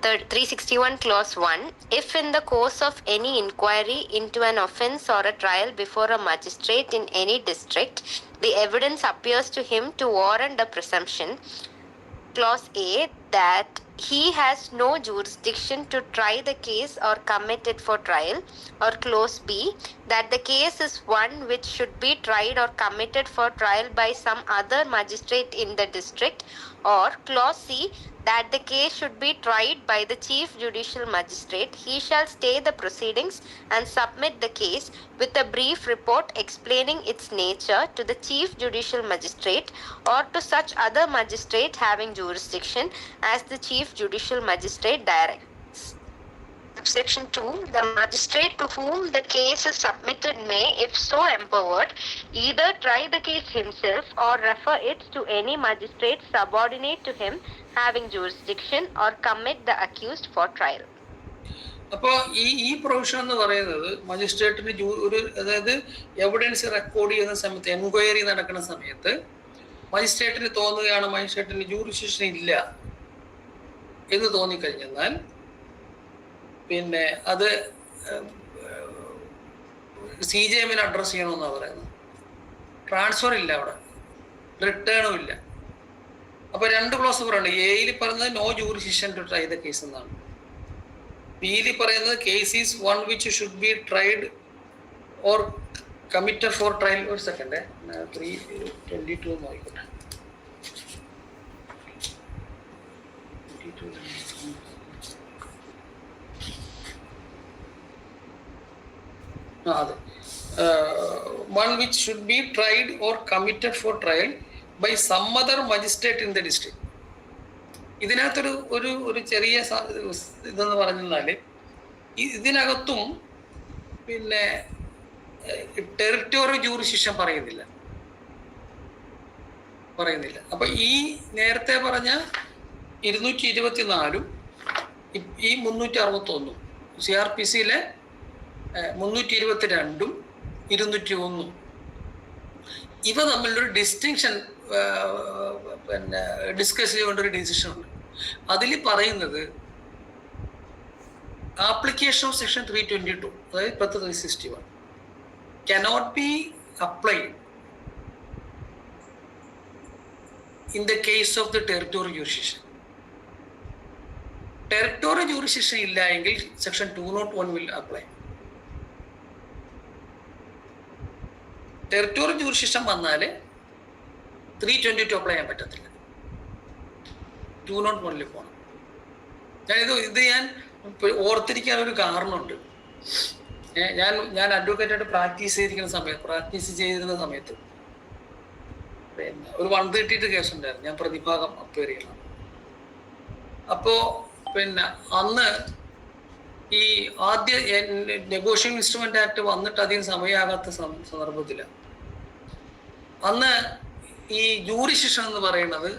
361 clause 1. If in the course of any inquiry into an offence or a trial before a magistrate in any district, the evidence appears to him to warrant the presumption, clause A, that he has no jurisdiction to try the case or commit it for trial, or clause B, that the case is one which should be tried or committed for trial by some other magistrate in the district, or clause C, that the case should be tried by the chief judicial magistrate, he shall stay the proceedings and submit the case with a brief report explaining its nature to the chief judicial magistrate or to such other magistrate having jurisdiction as the chief judicial magistrate directs. Section 2. The magistrate to whom the case is submitted may, if so empowered, either try the case himself or refer it to any magistrate subordinate to him having jurisdiction or commit the accused for trial. അപ്പോൾ ഈ provision എന്ന് പറയുന്നത് മജിസ്ട്രേറ്റിന് അതായത് evidence record ചെയ്യുന്ന സമയത്ത്, enquiry നടക്കുന്ന സമയത്ത് മജിസ്ട്രേറ്റിന് തോന്നുകയാണ് മജിസ്ട്രേറ്റിന് ജൂറിസ്ഡിക്ഷൻ ഇല്ല എന്ന് തോന്നിക്കഴിഞ്ഞാൽ പിന്നെ അത് CJMന് അഡ്രസ് ചെയ്യണമെന്നാണ് പറയുന്നത്. ട്രാൻസ്ഫർ ഇല്ല, അവിടെ റിട്ടേണും ഇല്ല. അപ്പൊ 2 ക്ലോസ് പറയുന്നുണ്ട്. എയിൽ പറയുന്നത് no jurisdiction to try the case എന്നാണ്. ബിയിൽ പറയുന്നത് case is one which should be tried or committed for trial. ഒരു സെക്കൻഡ്, 322 നോക്കിക്കോട്ടെ. അതെ, one which should be tried or committed for trial by some other magistrate in the district. ഇതിനകത്തൊരു ഒരു ചെറിയ ഇതെന്ന് പറഞ്ഞാൽ ഇതിനകത്തും പിന്നെ ടെറിട്ടോറിയൽ ജൂറിസ്ഡിക്ഷൻ പറയുന്നില്ല. അപ്പൊ ഈ നേരത്തെ പറഞ്ഞ 224 ഈ 361 CRPC-യിലെ 322 201 ഇവ തമ്മിലൊരു ഡിസ്റ്റിങ്ഷൻ പിന്നെ ഡിസ്കസ് ചെയ്തുകൊണ്ട് ഒരു ഡിസിഷൻ ഉണ്ട്. അതിൽ പറയുന്നത് ആപ്ലിക്കേഷൻ ഓഫ് സെക്ഷൻ 322 അതായത് ഇപ്പോഴത്തെ 361 cannot be applied in the case of the territorial jurisdiction. Territorial jurisdiction ഇല്ല എങ്കിൽ section 201 will apply. Territorial jurisdiction വന്നാൽ 322 അപ്ലൈ ചെയ്യാൻ പറ്റത്തില്ല. 201 പോകണം. ഇത് ഞാൻ ഓർത്തിരിക്കാൻ ഒരു കാരണമുണ്ട്. ഞാൻ അഡ്വക്കേറ്റായിട്ട് പ്രാക്ടീസ് ചെയ്തിരുന്ന സമയത്ത് പിന്നെ ഒരു 132 കേസ് ഉണ്ടായിരുന്നു. ഞാൻ പ്രതിഭാഗം അപ്പയർ ചെയ്യണം. അപ്പോൾ പിന്നെ അന്ന് ഈ ആദ്യ നെഗോഷിയേഷൻ ഇൻസ്ട്രുമെന്റ് ആക്ട് വന്നിട്ട് അധികം സമയമാകാത്ത സന്ദർഭത്തിലാണ് അന്ന് ഈ ജൂറിസ്ഡിക്ഷൻ എന്ന് പറയുന്നത്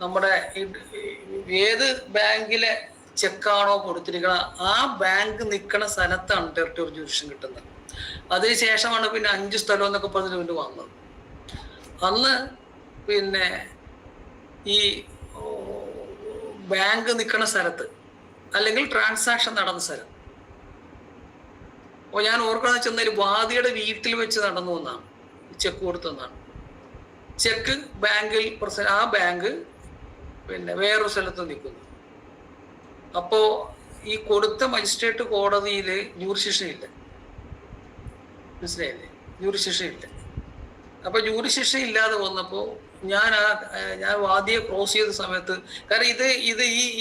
നമ്മുടെ ഏത് ബാങ്കിലെ ചെക്കാണോ കൊടുത്തിരിക്കണ ആ ബാങ്ക് നിൽക്കുന്ന സ്ഥലത്താണ് ടെറിട്ടോറിയൽ ജൂറിസ്ഡിക്ഷൻ കിട്ടുന്നത്. അതിനുശേഷമാണ് പിന്നെ 5 സ്ഥലം എന്നൊക്കെ പറഞ്ഞിട്ട് പിന്നെ വന്നത്. അന്ന് പിന്നെ ഈ ബാങ്ക് നിൽക്കുന്ന സ്ഥലത്ത് അല്ലെങ്കിൽ ട്രാൻസാക്ഷൻ നടന്ന സ്ഥലം. അപ്പോൾ ഞാൻ ഓർക്കണമെന്ന് വെച്ചാൽ വാദിയുടെ വീട്ടിൽ വെച്ച് നടന്നു എന്നാണ്, ചെക്ക് കൊടുത്തെന്നാണ്. ചെക്ക് ബാങ്കിൽ ആ ബാങ്ക് പിന്നെ വേറൊരു സ്ഥലത്ത് നിൽക്കുന്നു. അപ്പോൾ ഈ കൊടുത്ത മജിസ്ട്രേറ്റ് കോടതിയിൽ ജൂറിസ്ഡിക്ഷൻ ഇല്ല. മനസ്സിലായില്ലേ? ജൂറിസ്ഡിക്ഷൻ ഇല്ല. അപ്പോൾ ജൂറിസ്ഡിക്ഷൻ ഇല്ലാതെ വന്നപ്പോൾ ഞാൻ വാദിയെ ക്രോസ് ചെയ്ത സമയത്ത്, കാരണം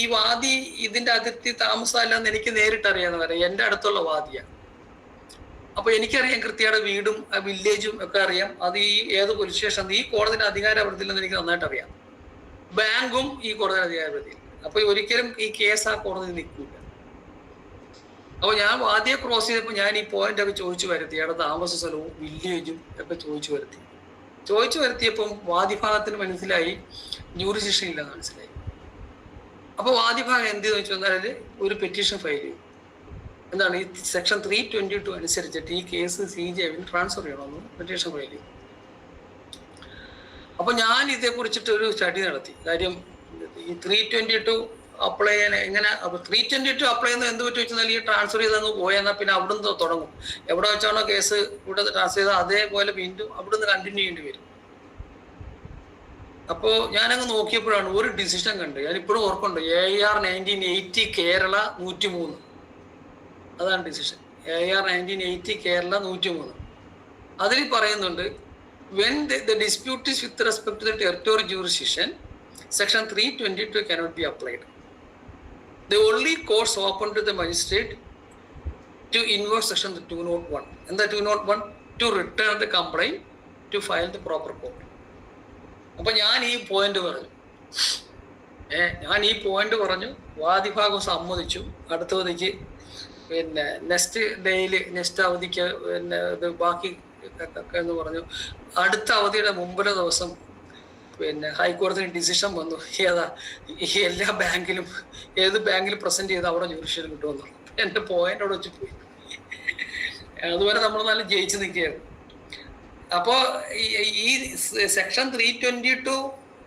ഈ വാദി ഇതിന്റെ അതിർത്തി താമസമല്ലെന്ന് എനിക്ക് നേരിട്ട് അറിയാവുന്നവരെ, എൻ്റെ അടുത്തുള്ള വാദിയാണ്. അപ്പൊ എനിക്കറിയാം കൃത്യമായിട്ട് വീടും വില്ലേജും ഒക്കെ അറിയാം. അത് ഈ ഏത് പോലീസ് സ്റ്റേഷൻ ഈ കോടതിയുടെ അധികാരപ്പെടുത്തില്ലെന്ന് എനിക്ക് നന്നായിട്ട് അറിയാം. ബാങ്കും ഈ കോടതിയുടെ അധികാരപ്പെടുത്തില്ല. അപ്പൊ ഒരിക്കലും ഈ കേസ് ആ കോടതി നിൽക്കില്ല. അപ്പൊ ഞാൻ വാദിയെ ക്രോസ് ചെയ്തപ്പോൾ ഞാൻ ഈ പോയിന്റ് ഒക്കെ ചോദിച്ചു വരുത്തി, അവിടെ താമസ സ്ഥലവും വില്ലേജും ഒക്കെ ചോദിച്ചു വരുത്തിയപ്പം വാദിഭാഗത്തിന് മനസ്സിലായി ജൂറിസ്ഡിക്ഷൻ ഇല്ലെന്ന് മനസ്സിലായി. അപ്പൊ വാദിഭാഗം എന്തെന്ന് വെച്ച് വന്നാൽ ഒരു പെറ്റീഷൻ ഫയൽ ചെയ്യും. എന്താണ് ഈ സെക്ഷൻ 322 അനുസരിച്ചിട്ട് ഈ കേസ് CJIന് ട്രാൻസ്ഫർ ചെയ്യണമെന്ന് പെറ്റീഷൻ ഫയൽ ചെയ്യും. അപ്പൊ ഞാൻ ഇതേക്കുറിച്ചിട്ട് ഒരു സ്റ്റഡി നടത്തി. കാര്യം ഈ 322 അപ്ലൈ ചെയ്യാൻ എങ്ങനെ, അപ്പൊ 322 അപ്ലൈ ചെയ്യുന്നത് എന്ത് പറ്റി വെച്ചാൽ ഈ ട്രാൻസ്ഫർ ചെയ്തങ്ങ് പോയെന്നാൽ പിന്നെ അവിടുന്ന് തുടങ്ങും. എവിടെ വെച്ചാണോ കേസ് ഇവിടെ ട്രാൻസ്ഫർ ചെയ്താൽ അതേപോലെ വീണ്ടും അവിടുന്ന് കണ്ടിന്യൂ ചെയ്യേണ്ടി വരും. അപ്പോൾ ഞാനങ്ങ് നോക്കിയപ്പോഴാണ് ഒരു ഡിസിഷൻ കണ്ട്, ഞാൻ ഇപ്പോഴും ഓർക്കുന്നുണ്ട്, AR 1980 കേരള 103. അതാണ് ഡിസിഷൻ. AR 1980 കേരള 103. അതിൽ പറയുന്നുണ്ട്, when the dispute is with respect to the territorial jurisdiction, section 322 cannot be applied. The only course open to the magistrate to invoke section 201. And the 201 to return the complaint to file the proper court. അപ്പൊ ഞാൻ ഈ point പറഞ്ഞു, വാദിഭാഗം സമ്മതിച്ചു. അടുത്തവധിക്ക് പിന്നെ next അവധിക്ക് പിന്നെ ഇത് ബാക്കി എന്ന് പറഞ്ഞു. അടുത്ത അവധിയുടെ മുമ്പിലെ ദിവസം പിന്നെ ഹൈക്കോടതി ഡിസിഷൻ വന്നു, എല്ലാ ബാങ്കിലും ഏത് ബാങ്കിൽ പ്രസന്റ് ചെയ്ത് അവിടെ ജൂറിസ്ഡിക്ഷൻ കിട്ടുമെന്നു. എൻ്റെ പോയിന്റ് അവിടെ വെച്ച് പോയി. അതുവരെ നമ്മൾ നല്ല ജയിച്ച് നിൽക്കുകയായിരുന്നു. അപ്പോൾ ഈ സെക്ഷൻ 322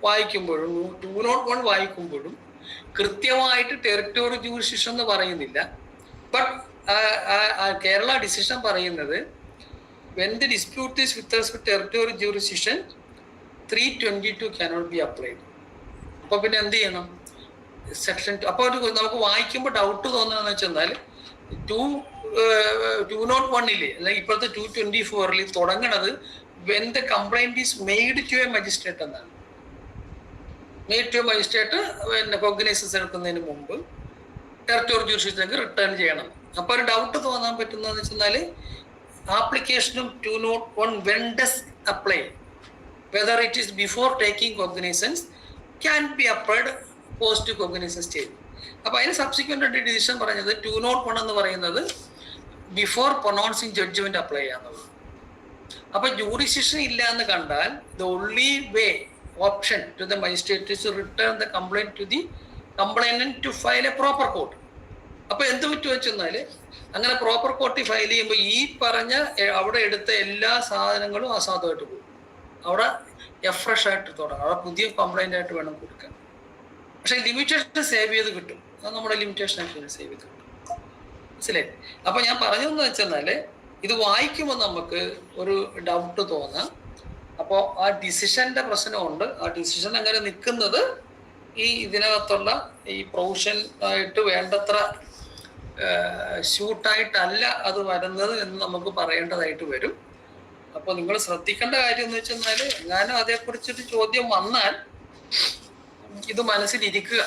വായിക്കുമ്പോഴും 201 വായിക്കുമ്പോഴും കൃത്യമായിട്ട് ടെറിട്ടോറിയൽ ജൂറിസ്ഡിക്ഷൻ എന്ന് പറയുന്നില്ല. ബട്ട് കേരള ഡിസിഷൻ പറയുന്നത് when the dispute is with respect to territorial jurisdiction 322 cannot be applied. അപ്പോൾ പിന്നെ എന്ത് ചെയ്യണം? സെക്ഷൻ അപ്പോൾ നമുക്ക് വായിക്കുമ്പോൾ ഡൗട്ട് തോന്നുന്നതെന്ന് വെച്ചാൽ 201 അല്ലെങ്കിൽ ഇപ്പോഴത്തെ 224 തുടങ്ങണത് when the complaint is made to a magistrate എന്നാണ്. മെയ്ഡ് ടു മജിസ്ട്രേറ്റ് പിന്നെ കോഗ്നൈസൻസ് എടുക്കുന്നതിന് മുമ്പ് ടെറിട്ടോറിയൽ ജൂറിസ്ഡിക്ഷനിലേക്ക് റിട്ടേൺ ചെയ്യണം. അപ്പോൾ ഒരു ഡൗട്ട് തോന്നാൻ പറ്റുന്നതെന്ന് വെച്ചാൽ ആപ്ലിക്കേഷനും 201 when does apply, whether it is before taking cognizance can be applied post cognizance stage. അപ്പോൾ അതിന് സബ്സിക്വൻ്റ് ഡിസിഷൻ പറഞ്ഞത് 201 എന്ന് പറയുന്നത് ബിഫോർ പ്രൊനൗൺസിങ് ജഡ്ജ്മെന്റ് അപ്ലൈ ചെയ്യാന്നുള്ളത്. അപ്പൊ ജൂറിസ്ഡിക്ഷൻ ഇല്ല എന്ന് കണ്ടാൽ the only way option to the magistrate to return the complaint to the complainant to file a proper court. അപ്പൊ എന്ത് പറ്റുമെന്ന് വെച്ചെന്നാൽ അങ്ങനെ പ്രോപ്പർ കോർട്ടിൽ ഫയൽ ചെയ്യുമ്പോൾ ഈ പറഞ്ഞ അവിടെ എടുത്ത എല്ലാ സാധനങ്ങളും അസാധുവായിട്ട് പോകും. അവിടെ ഫ്രഷ് ആയിട്ട് തുടങ്ങും. അവിടെ പുതിയ കംപ്ലൈന്റ് ആയിട്ട് വേണം കൊടുക്കാൻ. പക്ഷെ ലിമിറ്റേഷൻ സേവ് ചെയ്ത് കിട്ടും. അത് നമ്മുടെ ലിമിറ്റേഷൻ ആയിട്ട് സേവ് ചെയ്ത് കിട്ടും. മനസ്സിലായി? അപ്പൊ ഞാൻ പറഞ്ഞതെന്ന് വെച്ചെന്നാല് ഇത് വായിക്കുമ്പോൾ നമുക്ക് ഒരു ഡൗട്ട് തോന്നാം. അപ്പോൾ ആ ഡിസിഷന്റെ പ്രശ്നമുണ്ട്. ആ ഡിസിഷൻ അങ്ങനെ നിൽക്കുന്നത് ഈ ഇതിനകത്തുള്ള ഈ പ്രൊവിഷൻ ആയിട്ട് വേണ്ടത്ര ഷൂട്ടായിട്ടല്ല അത് വരുന്നത് എന്ന് നമുക്ക് പറയേണ്ടതായിട്ട് വരും. അപ്പോൾ നിങ്ങൾ ശ്രദ്ധിക്കേണ്ട കാര്യം എന്ന് വെച്ചെന്നാൽ എങ്ങാനും അതേക്കുറിച്ചൊരു ചോദ്യം വന്നാൽ ഇത് മനസ്സിലിരിക്കുക.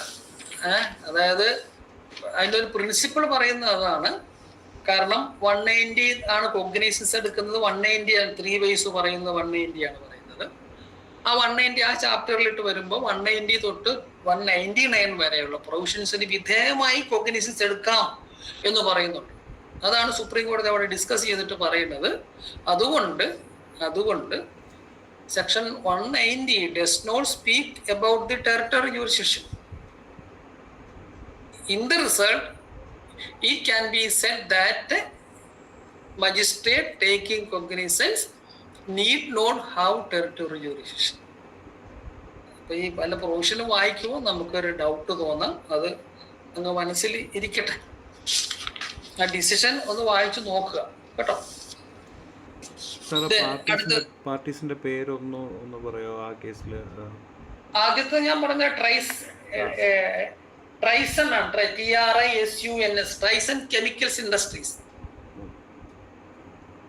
അതായത് അതിൻ്റെ ഒരു പ്രിൻസിപ്പിൾ പറയുന്നത് അതാണ്. കാരണം 190 ആണ് കോഗ്നൈസൻസ് എടുക്കുന്നത്. 190 ആണ് 3 വൈസ് പറയുന്നത് 190 ആണ് പറയുന്നത്. ആ 190 ആ ചാപ്റ്ററിലിട്ട് വരുമ്പോൾ 190 തൊട്ട് 199 വരെയുള്ള പ്രൊവിഷൻസിന് വിധേയമായി കോഗ്നൈസൻസ് എടുക്കാം എന്ന് പറയുന്നുണ്ട്. അതാണ് സുപ്രീം കോടതി അവിടെ ഡിസ്കസ് ചെയ്തിട്ട് പറയുന്നത്. അതുകൊണ്ട് section 190 does not speak about the territory jurisdiction. In the result, it can be said that magistrate taking cognizance need not have territorial jurisdiction. അപ്പൊ ഈ പല പ്രൊവിഷനും വായിക്കുമ്പോൾ നമുക്കൊരു ഡൗട്ട് തോന്നാം. അത് അങ്ങ് മനസ്സിൽ ഇരിക്കട്ടെ. ആ ഡിസിഷൻ ഒന്ന് വായിച്ചു നോക്കുക കേട്ടോ. പാർട്ടീസിന്റെ പേരൊന്ന് പറയോ ആ കേസില്? ആദ്യത്തെ ഞാൻ പറഞ്ഞ ട്രൈസൺ ആണ്. TRISUNS Trisuns chemicals industries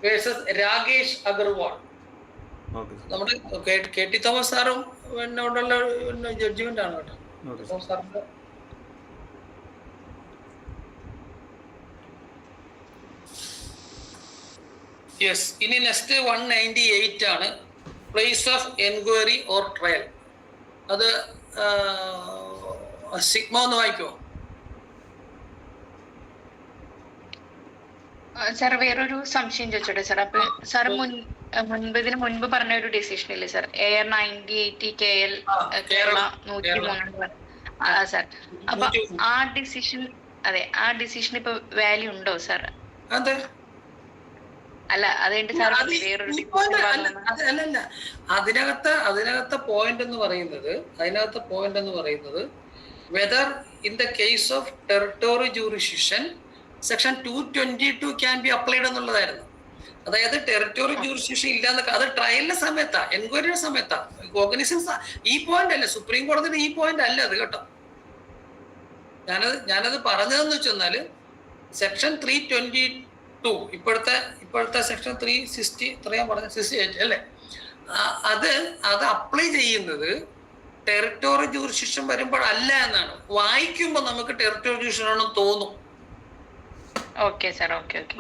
versus Rakesh Agarwal. നമ്മുടെ KT തോമസ് സാറും എന്നോടുള്ള ജഡ്ജ്മെന്റ് ആണ് കേട്ടോ. സാറിന്റെ യെസ്. ഇനി നെക്സ്റ്റ് 198 ആണ്. Place of enquiry or trial. അത് സിഗ്മ ഒന്ന് വായിക്കോ? സാർ വേറൊരു സംശയം ചോദിച്ചോട്ടെ സാർ. അപ്പൊ സാർ ഇതിന് മുൻപ് പറഞ്ഞ ഒരു ഡിസിഷൻ ഇല്ലേ sir, AR 9080 KL Kerala 103 sir. അപ്പൊ ആ ഡിസിഷൻ ഇപ്പൊ വാല്യൂ ഉണ്ടോ സാർ? അല്ല അതുകൊണ്ട് സാർ വേറൊരു അല്ലല്ല, അതിനകത്തെ പോയിന്റ് എന്ന് പറയുന്നത് whether in the case of territorial jurisdiction section 222 can be applied എന്നുള്ളതായിരുന്നു. അതായത് ടെറിട്ടോറിയൽ ജൂറിസ്ഡിക്ഷൻ ഇല്ലാന്ന് അത് ട്രയലിന്റെ സമയത്താ, എൻക്വയറിയുടെ സമയത്താ, കോഗ്നിസൻസ്. ഈ പോയിന്റ് അല്ല, സുപ്രീം കോടതിയുടെ ഈ പോയിന്റ് അല്ല അത് കേട്ടോ. ഞാനത് പറഞ്ഞതെന്ന് വെച്ചെന്നാല് സെക്ഷൻ 322 ഇപ്പോഴത്തെ സെക്ഷൻ 368 അല്ലേ, അത് അപ്ലൈ ചെയ്യുന്നത് ടെറിട്ടോറിയൽ ജൂറിസ്ഡിക്ഷൻ വരുമ്പോഴല്ല എന്നാണ്. വായിക്കുമ്പോൾ നമുക്ക് ടെറിട്ടോറിയൽ ജൂറിസ്ഡിക്ഷൻ ആണെന്ന് തോന്നും.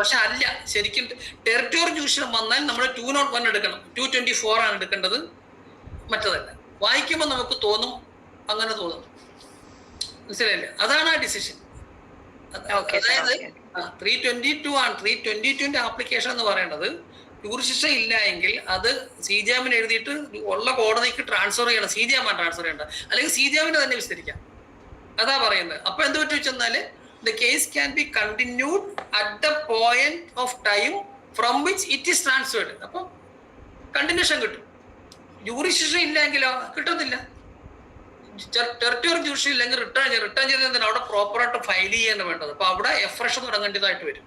പക്ഷെ അല്ല, ശരിക്കും ടെറിട്ടോറിയൽ ജൂറിസ്ഡിക്ഷൻ വന്നാൽ നമ്മൾ 201 എടുക്കണം, 224 ആണ് എടുക്കേണ്ടത്, മറ്റതല്ല. വായിക്കുമ്പോൾ നമുക്ക് തോന്നും, അങ്ങനെ തോന്നും. മനസ്സിലായില്ലേ? അതാണ് ആ ഡിസിഷൻ. അതായത് 322 ആണ്. 322ന്റെ ആപ്ലിക്കേഷൻ എന്ന് പറയുന്നത് ജൂറിസ്ഡിക്ഷൻ ഇല്ല എങ്കിൽ അത് CJAM എഴുതിയിട്ട് ഉള്ള കോടതിക്ക് ട്രാൻസ്ഫർ ചെയ്യണം. CJAM ട്രാൻസ്ഫർ ചെയ്യണ്ട, അല്ലെങ്കിൽ CJAM തന്നെ വിസ്തരിക്കാം. അതാ പറയുന്നത്. അപ്പൊ എന്ത് പറ്റും വെച്ചെന്നാല് the case can be continued at the point of time from which it is transferred. അപ്പൊ കണ്ടിന്യൂഷൻ കിട്ടും. ജൂറിസ്ഡിക്ഷൻ ഇല്ലെങ്കിലോ കിട്ടത്തില്ല. ടെറിട്ടോറിയൽ ജൂറിസ്ഡിക്ഷൻ ഇല്ലെങ്കിൽ റിട്ടേൺ ചെയ്തതിന് അവിടെ പ്രോപ്പറായിട്ട് ഫയൽ ചെയ്യാണ് വേണ്ടത്. അപ്പൊ അവിടെ എഫ്രഷ് തുടങ്ങേണ്ടതായിട്ട് വരും.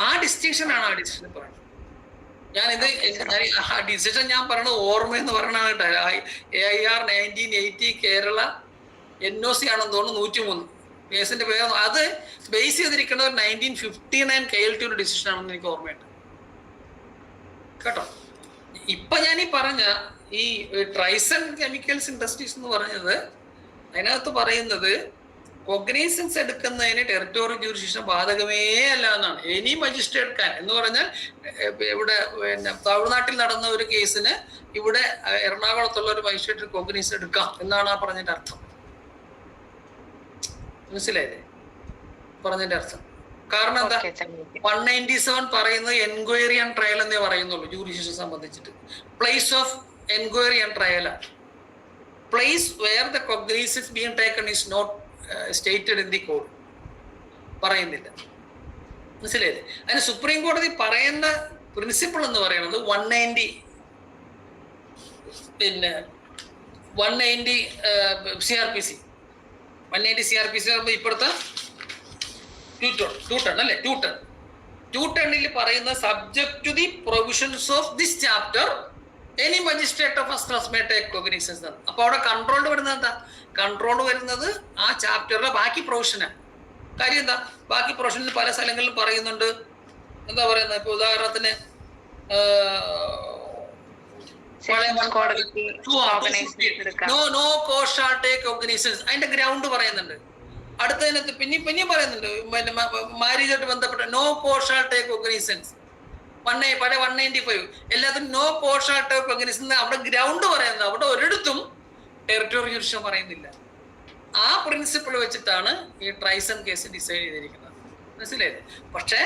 ആ ഡിസ്റ്റിങ്ഷൻ ആണ് ആ ഡിസിഷൻ പറയുന്നത്. ആ ഡിസിഷൻ ഞാൻ പറയുന്നത് ഓർമ്മയെന്ന് പറയണതാണ് കേട്ടോ. AIR 1980 കേരള NOC ആണെന്ന് തോന്നുന്നു 103 കേസിന്റെ പേര്. അത് ബേസ് ചെയ്തിരിക്കുന്നത് 1959 KLTയുടെ ഡിസിഷൻ ആണെന്ന് എനിക്ക് ഓർമ്മയുണ്ട് കേട്ടോ. ഇപ്പൊ ഞാൻ ഈ പറഞ്ഞ ഈ ട്രൈസൺ കെമിക്കൽസ് ഇൻഡസ്ട്രീസ് എന്ന് പറഞ്ഞത്, അതിനകത്ത് പറയുന്നത് കോഗ്നൈസൻസ് എടുക്കുന്നതിന് ടെറിട്ടോറിയൽ ജൂറിസ്ഡിക്ഷൻ ബാധകമേ അല്ല എന്നാണ്. എനി മജിസ്ട്രേറ്റ് കാൻ എന്ന് പറഞ്ഞാൽ ഇവിടെ തമിഴ്നാട്ടിൽ നടന്ന ഒരു കേസിന് ഇവിടെ എറണാകുളത്തുള്ള ഒരു മജിസ്ട്രേറ്റ് കോഗ്നൈസൻസ് എടുക്കാം എന്നാണ് ആ പറഞ്ഞതിന്റെ അർത്ഥം. മനസ്സിലായില്ലേ പറഞ്ഞതിന്റെ അർത്ഥം? കാരണം എന്താ, ഓക്കെ സർ. 197 പറയുന്നത് എൻക്വയറി ആൻഡ് ട്രയൽ എന്നേ പറയുന്നുള്ളൂ ജൂറിസ്ഡിക്ഷൻ സംബന്ധിച്ചിട്ട്. Place of enquiry and trial ആണ്. Place where the cognizance being taken is not stated in the code, പറയുന്നില്ല. മനസ്സിലായില്ലേ? അതിന് സുപ്രീം കോടതി പറയുന്ന പ്രിൻസിപ്പിൾ എന്ന് പറയുന്നത് 190 പിന്നെ 190 CRPC 190 CRPC ഇപ്പോഴത്തെ 2 ടൺ അല്ലേ, 2 ടണ്ണിൽ പറയുന്ന subject to the provisions of this chapter any magistrate of first class may take cognizance. അപ്പൊ അവിടെ കൺട്രോൾ വരുന്നത് എന്താ? കൺട്രോൾ വരുന്നത് ആ ചാപ്റ്ററിലെ ബാക്കി പ്രൊവിഷനാണ്. കാര്യം എന്താ, ബാക്കി പ്രൊവിഷനിൽ പല സ്ഥലങ്ങളിലും പറയുന്നുണ്ട്. എന്താ പറയുന്നത്, ഇപ്പൊ ഉദാഹരണത്തിന് no court shall take cognizance, അതിന്റെ ഗ്രൗണ്ട് പറയുന്നുണ്ട്. അടുത്തതിനകത്ത് പിന്നെയും പറയുന്നുണ്ട്, മാരേജായിട്ട് ബന്ധപ്പെട്ട no court shall take cognizance. 195 എല്ലാത്തിനും no court shall take cognizance അവിടെ ഗ്രൗണ്ട് പറയുന്നത്. അവിടെ ഒരിടത്തും ടെറിട്ടറി ജുഡിക്ഷൻ പറയുന്നില്ല. ആ പ്രിൻസിപ്പിൾ വെച്ചിട്ടാണ് ഈ ട്രൈസൺ കേസ് ഡിസൈഡ് ചെയ്തിരിക്കുന്നത്. മനസ്സിലായത്? പക്ഷേ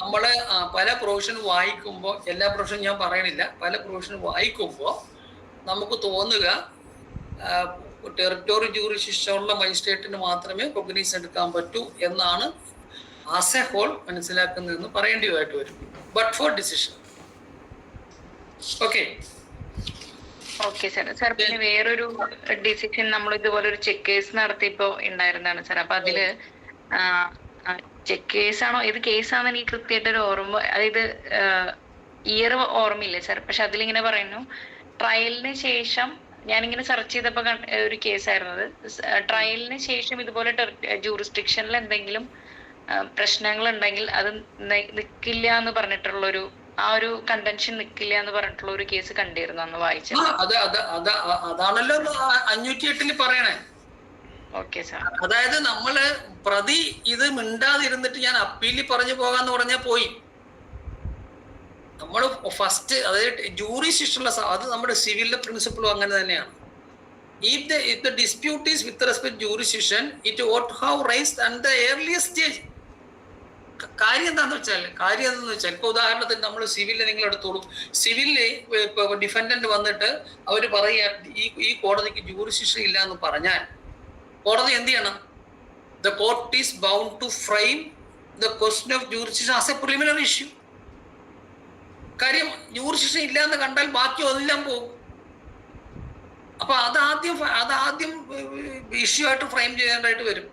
നമ്മള് പല പ്രൊവിഷൻ വായിക്കുമ്പോൾ, എല്ലാ പ്രൊവിഷനും ഞാൻ പറയണില്ല, പല പ്രൊവിഷനും വായിക്കുമ്പോൾ നമുക്ക് തോന്നുക ടെറിട്ടറി ജൂറിസ്ഡിക്ഷനുള്ള മജിസ്ട്രേറ്റിന് മാത്രമേ കോഗ്നിസൻസ് എടുക്കാൻ പറ്റൂ എന്നാണ് ആസ് എ ഹോൾ മനസ്സിലാക്കുന്നതെന്ന് പറയേണ്ടതായിട്ട് വരും. But for decision. Okay okay sir. Sir പിന്നെ വേറൊരു ഡിസിഷൻ നമ്മൾ ഇതുപോലെ ഒരു ചെക്ക് കേസ് നടത്തിയപ്പോ ഉണ്ടായിരുന്നതാണ് സാർ. അപ്പൊ അതില് ചെക്ക് കേസ് ആണോ ഏത് കേസാണെന്ന് എനിക്ക് കൃത്യമായിട്ട് ഒരു ഓർമ്മ, അതായത് ഇയർ ഓർമ്മയില്ല സാർ. പക്ഷെ അതിലിങ്ങനെ പറയുന്നു, ട്രയലിന് ശേഷം, ഞാനിങ്ങനെ സെർച്ച് ചെയ്തപ്പോ ഒരു കേസായിരുന്നു അത്. ട്രയലിന് ശേഷം ഇതുപോലെ ജൂറിസ്ഡിക്ഷനിൽ എന്തെങ്കിലും പ്രശ്നങ്ങൾ ഉണ്ടെങ്കിൽ അത് നിൽക്കില്ല എന്ന് പറഞ്ഞിട്ടുള്ളൊരു, ആ ഒരു കണ്ടൻഷൻ നിൽക്കില്ല എന്ന് പറഞ്ഞിട്ടുള്ള ഒരു കേസ് കണ്ടിരുന്നു അന്ന് വായിച്ചത്. അതാണല്ലോ 508 പറയണേ. Okay sir. അതായത് നമ്മള് പ്രതി ഇത് മിണ്ടാതിരുന്നിട്ട് ഞാൻ അപ്പീലിൽ പറഞ്ഞു പോകാന്ന് പറഞ്ഞാൽ പോയി. നമ്മൾ ഫസ്റ്റ്, അതായത് ജൂറിസ്ഡിക്ഷനുള്ള, അത് നമ്മുടെ സിവിലിലെ പ്രിൻസിപ്പിളും അങ്ങനെ തന്നെയാണ്. If the dispute is with respect to jurisdiction, it ought to have raised at the earliest stage. കാര്യം എന്താന്ന് വെച്ചാൽ ഇപ്പൊ ഉദാഹരണത്തിന് നമ്മൾ സിവിലിൽ നിങ്ങൾ എടുത്തോളൂ. സിവിലില് ഡിഫൻഡന്റ് വന്നിട്ട് അവർ പറയുക ഈ കോടതിക്ക് ജൂറിസ്ഡിക്ഷൻ ഇല്ല എന്ന് പറഞ്ഞാൽ കോടതി എന്ത് ചെയ്യണം? The court is bound to frame the question of jurisdiction as a preliminary issue. കാര്യം ജൂറിസ്ഡിക്ഷൻ ഇല്ല എന്ന് കണ്ടാൽ ബാക്കി എല്ലാം പോകും. അപ്പൊ അതാദ്യം ഇഷ്യൂ ആയിട്ട് ഫ്രെയിം ചെയ്യേണ്ടതായിട്ട് വരും.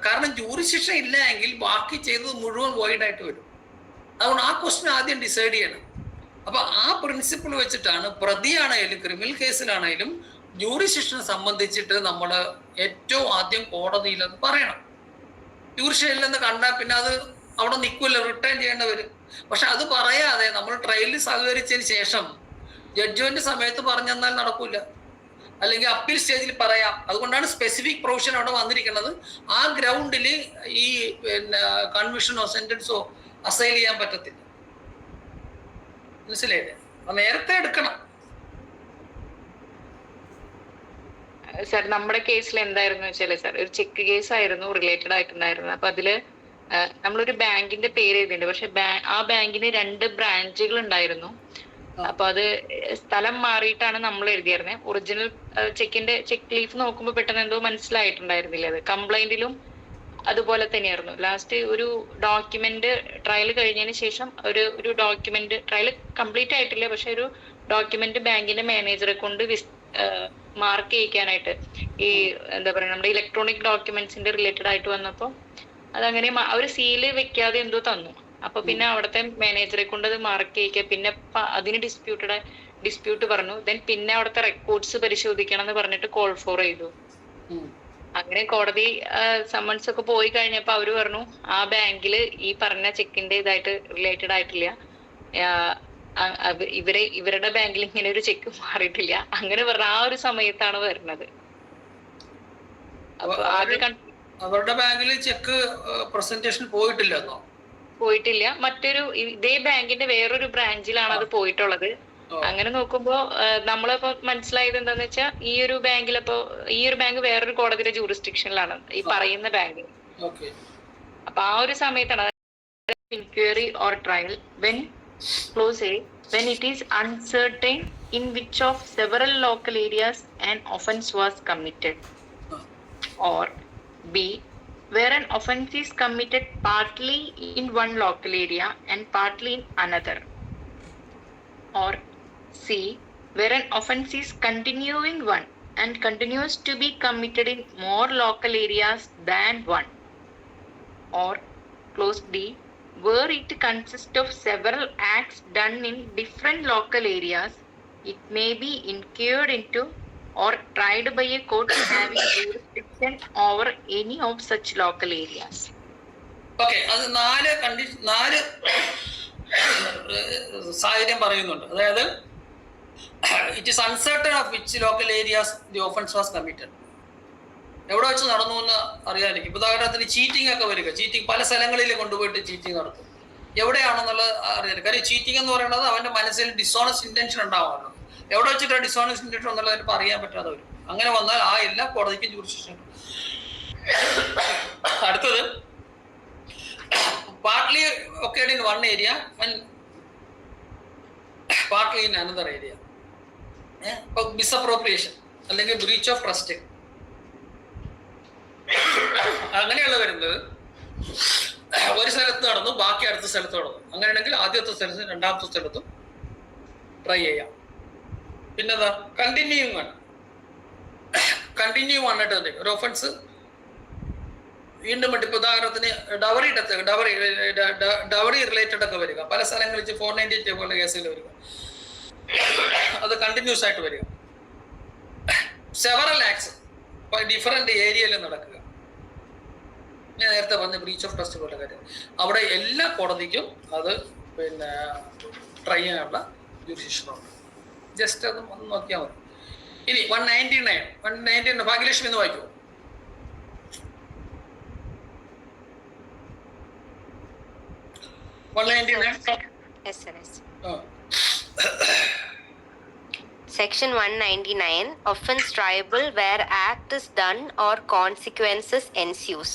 കാരണം ജൂറിസ്ഡിക്ഷൻ ഇല്ല എങ്കിൽ ബാക്കി ചെയ്തത് മുഴുവൻ വോയിഡ് ആയിട്ട് വരും. അതുകൊണ്ട് ആ ക്വസ്റ്റ്യൻ ആദ്യം ഡിസൈഡ് ചെയ്യണം. അപ്പൊ ആ പ്രിൻസിപ്പിൾ വെച്ചിട്ടാണ് പ്രതിയാണേലും ക്രിമിനൽ കേസിലാണേലും ജൂറിസ്ഡിക്ഷനെ സംബന്ധിച്ചിട്ട് നമ്മൾ ഏറ്റവും ആദ്യം കോടതിയിൽ അത് പറയണം. ജൂറിസ്ഡിക്ഷൻ ഇല്ലെന്ന് കണ്ടാൽ പിന്നെ അത് അവിടെ നിൽക്കില്ല, റിട്ടേൺ ചെയ്യേണ്ടി വരും. പക്ഷെ അത് പറയാതെ നമ്മൾ ട്രയലിൽ സഹകരിച്ചതിന് ശേഷം ജഡ്ജ്മെന്റ് സമയത്ത് പറഞ്ഞെന്നാൽ നടക്കൂല, അല്ലെങ്കിൽ അപ്പീൽ സ്റ്റേജിൽ പറയാം. അതുകൊണ്ടാണ് സ്പെസിഫിക് പ്രൊവിഷൻ അവിടെ വന്നിരിക്കുന്നത്. ആ ഗ്രൗണ്ടിൽ ഈ പിന്നെ കൺവിഷനോ സെന്റൻസോ അസൈൽ ചെയ്യാൻ പറ്റത്തില്ല. മനസ്സിലായില്ലേ? അത് നേരത്തെ എടുക്കണം. സാർ നമ്മുടെ കേസിൽ എന്തായിരുന്നു വെച്ചാല് സാർ, ഒരു ചെക്ക് കേസ് ആയിരുന്നു റിലേറ്റഡ് ആയിട്ടുണ്ടായിരുന്നത്. അപ്പൊ അതില് നമ്മളൊരു ബാങ്കിന്റെ പേര് എഴുതിയിട്ടുണ്ട്. പക്ഷെ ആ ബാങ്കിന് 2 ബ്രാഞ്ചുകൾ ഉണ്ടായിരുന്നു. അപ്പൊ അത് സ്ഥലം മാറിയിട്ടാണ് നമ്മൾ എഴുതിയിരുന്നത്. ഒറിജിനൽ ചെക്ക് ലീഫ് നോക്കുമ്പോൾ പെട്ടെന്ന് എന്തോ മനസ്സിലായിട്ടുണ്ടായിരുന്നില്ല. അത് കംപ്ലൈന്റിലും അതുപോലെ തന്നെയായിരുന്നു. ലാസ്റ്റ് ഒരു ഡോക്യുമെന്റ് ട്രയൽ കഴിഞ്ഞതിന് ശേഷം ഒരു ഡോക്യുമെന്റ് ട്രയൽ കംപ്ലീറ്റ് ആയിട്ടില്ല, പക്ഷെ ഒരു ഡോക്യുമെന്റ് ബാങ്കിന്റെ മാനേജറെ കൊണ്ട് മാർക്ക് ചെയ്യിക്കാനായിട്ട്, ഈ എന്താ പറയുക, നമ്മുടെ ഇലക്ട്രോണിക് ഡോക്യുമെന്റ്സിന്റെ റിലേറ്റഡ് ആയിട്ട് വന്നപ്പോ അതങ്ങനെ ഒരു സീല് വെക്കാതെ എന്തോ തന്നു. അപ്പൊ പിന്നെ അവിടുത്തെ മാനേജറെ കൊണ്ട് അത് മാർക്ക് ചെയ്യിക്കുക. പിന്നെ അതിന് ഡിസ്പ്യൂട്ട് പറഞ്ഞു. ദെൻ പിന്നെ അവിടുത്തെ റെക്കോർഡ്സ് പരിശോധിക്കണം എന്ന് പറഞ്ഞിട്ട് കോൾ ഫോർ ചെയ്തു. അങ്ങനെ കോടതി സമ്മൺസ് ഒക്കെ പോയി കഴിഞ്ഞപ്പോ അവര് പറഞ്ഞു ആ ബാങ്കില് ഈ പറഞ്ഞ ചെക്കിന്റെ ഇതായിട്ട് റിലേറ്റഡ് ആയിട്ടില്ല, ഇവരുടെ ബാങ്കിൽ ഇങ്ങനെ ഒരു ചെക്ക് മാറിയിട്ടില്ല. അങ്ങനെ പറഞ്ഞ ആ ഒരു സമയത്താണ് വരുന്നത്. അപ്പൊ ആദ്യം അവരുടെ ബാങ്കിൽ ചെക്ക് പ്രസന്റേഷൻ പോയിട്ടില്ല. മറ്റൊരു ഇതേ ബാങ്കിന്റെ വേറൊരു ബ്രാഞ്ചിലാണ് അത് പോയിട്ടുള്ളത്. അങ്ങനെ നോക്കുമ്പോ നമ്മളിപ്പോ മനസ്സിലായത് എന്താന്ന് വെച്ചാൽ ഈ ഒരു ബാങ്ക് വേറൊരു കോടതിയുടെ ജൂറിസ്ഡിക്ഷനിലാണ് ഈ പറയുന്ന ബാങ്ക്. അപ്പൊ ആ ഒരു സമയത്താണ് inquiry or trial when clause A, when it is uncertain in which of several local areas an offence was committed, or B, where an offence is committed partly in one local area and partly in another, or C, where an offence is continuing one and continues to be committed in more local areas than one, or clause D, where it consists of several acts done in different local areas, it may be incurred into or tried by a court having jurisdiction over any of such local areas. Okay, അത് നാല് സാഹചര്യം പറയുന്നുണ്ട്. അതായത് it is uncertain of which local areas the offence was committed. എവിടെ വെച്ച് നടന്നു എന്ന് അറിയാതിരിക്കും. ഉദാഹരണത്തിന് ചീറ്റിംഗ് ഒക്കെ വരിക. ചീറ്റിംഗ് പല സ്ഥലങ്ങളിൽ കൊണ്ടുപോയിട്ട് ചീറ്റിംഗ് നടത്തും. എവിടെയാണെന്നുള്ളത് അറിയാം. കാര്യം ചീറ്റിംഗ് എന്ന് പറയുന്നത് അവന്റെ മനസ്സിൽ ഡിസോണസ്റ്റ് ഇന്റൻഷൻ ഉണ്ടാവുമല്ലോ. എവിടെ വെച്ചിട്ടാണ് ഡിസോണസ്റ്റ് ഇന്റൻഷൻ എന്നുള്ളത് ചിലപ്പോൾ അറിയാൻ പറ്റാതെ വരും. അങ്ങനെ വന്നാൽ ആ എല്ലാ കോടതിക്കും ജൂറിസ്ഡിക്ഷൻ. അടുത്തത് partly ഒക്കേഡ് in one area and partly in another area. ഇപ്പൊ മിസ്അപ്രോപ്രിയേഷൻ അല്ലെങ്കിൽ ബ്രീച്ച് ഓഫ് ട്രസ്റ്റ് അങ്ങനെയുള്ള വരുന്നത് ഒരു സ്ഥലത്ത് നടന്നു, ബാക്കി അടുത്ത സ്ഥലത്ത് നടന്നു. അങ്ങനെയാണെങ്കിൽ ആദ്യത്തെ സ്ഥലത്തും രണ്ടാമത്തെ സ്ഥലത്തും ട്രൈ ചെയ്യാം. പിന്നെന്താ കണ്ടിന്യൂയിങ് ആണ്. കണ്ടിന്യൂ ആയിട്ട് ഒരു ഒഫൻസ് വീണ്ടും ഇപ്പൊ ഉദാഹരണത്തിന് ഡവറി റിലേറ്റഡ് ഒക്കെ വരിക. പല സ്ഥലങ്ങളിൽ 498 പോലെ കേസുകൾ വരിക. അത് കണ്ടിന്യൂസ് ആയിട്ട് വരിക. സെവറൽ ആക്ട്സ് ഡിഫറെന്റ് ഏരിയയിൽ നടക്കുക. ഞാൻ നേരത്തെ പറഞ്ഞ ബ്രീച്ച് ഓഫ് ട്രസ്റ്റ് പോലെ കാര്യം. അവിടെ എല്ലാ കോടതിക്കും അത് പിന്നെ ട്രൈ ചെയ്യാനുള്ള ജുറിസ്ഡിക്ഷനുണ്ട്. ജസ്റ്റ് അത് ഒന്ന് നോക്കിയാൽ മതി. ഇനി 199 ഭാഗ്യലക്ഷ്മി എന്ന് വായിക്കൂ. 199. Yes, sir. Section 199, offence triable where act is done or consequences ensues.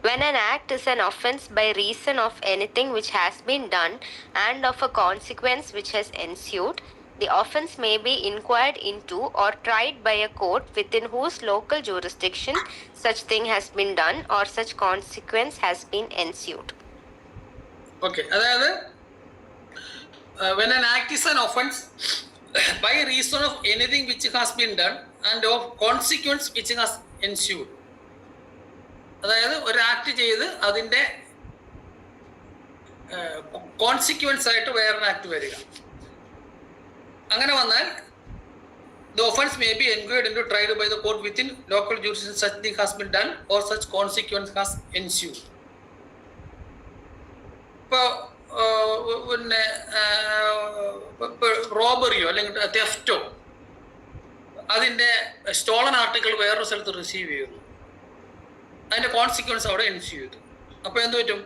When an act is an offence by reason of anything which has been done and of a consequence which has ensued, the offence may be inquired into or tried by a court within whose local jurisdiction such thing has been done or such consequence has been ensued. Okay, അതായത് when an act is an offence by reason of anything which has been done and of consequence which has ensued. അതായത് ഒരു act ചെയ്ത് അതിൻ്റെ consequence ആയിട്ട് വേറൊരു act വരിക. അങ്ങനെ വന്നാൽ the offence may be inquired into, tried by the court within local jurisdiction such thing has been done or such consequence has ensued. ഇപ്പോൾ പിന്നെ റോബറിയോ അല്ലെങ്കിൽ തെഫ്റ്റോ അതിൻ്റെ സ്റ്റോളൻ ആർട്ടിക്കിൾ വേറൊരു സ്ഥലത്ത് റിസീവ് ചെയ്തു. അതിൻ്റെ കോൺസിക്വൻസ് അവിടെ എൻസ്യൂ ചെയ്തു. അപ്പോൾ എന്ത് പറ്റും?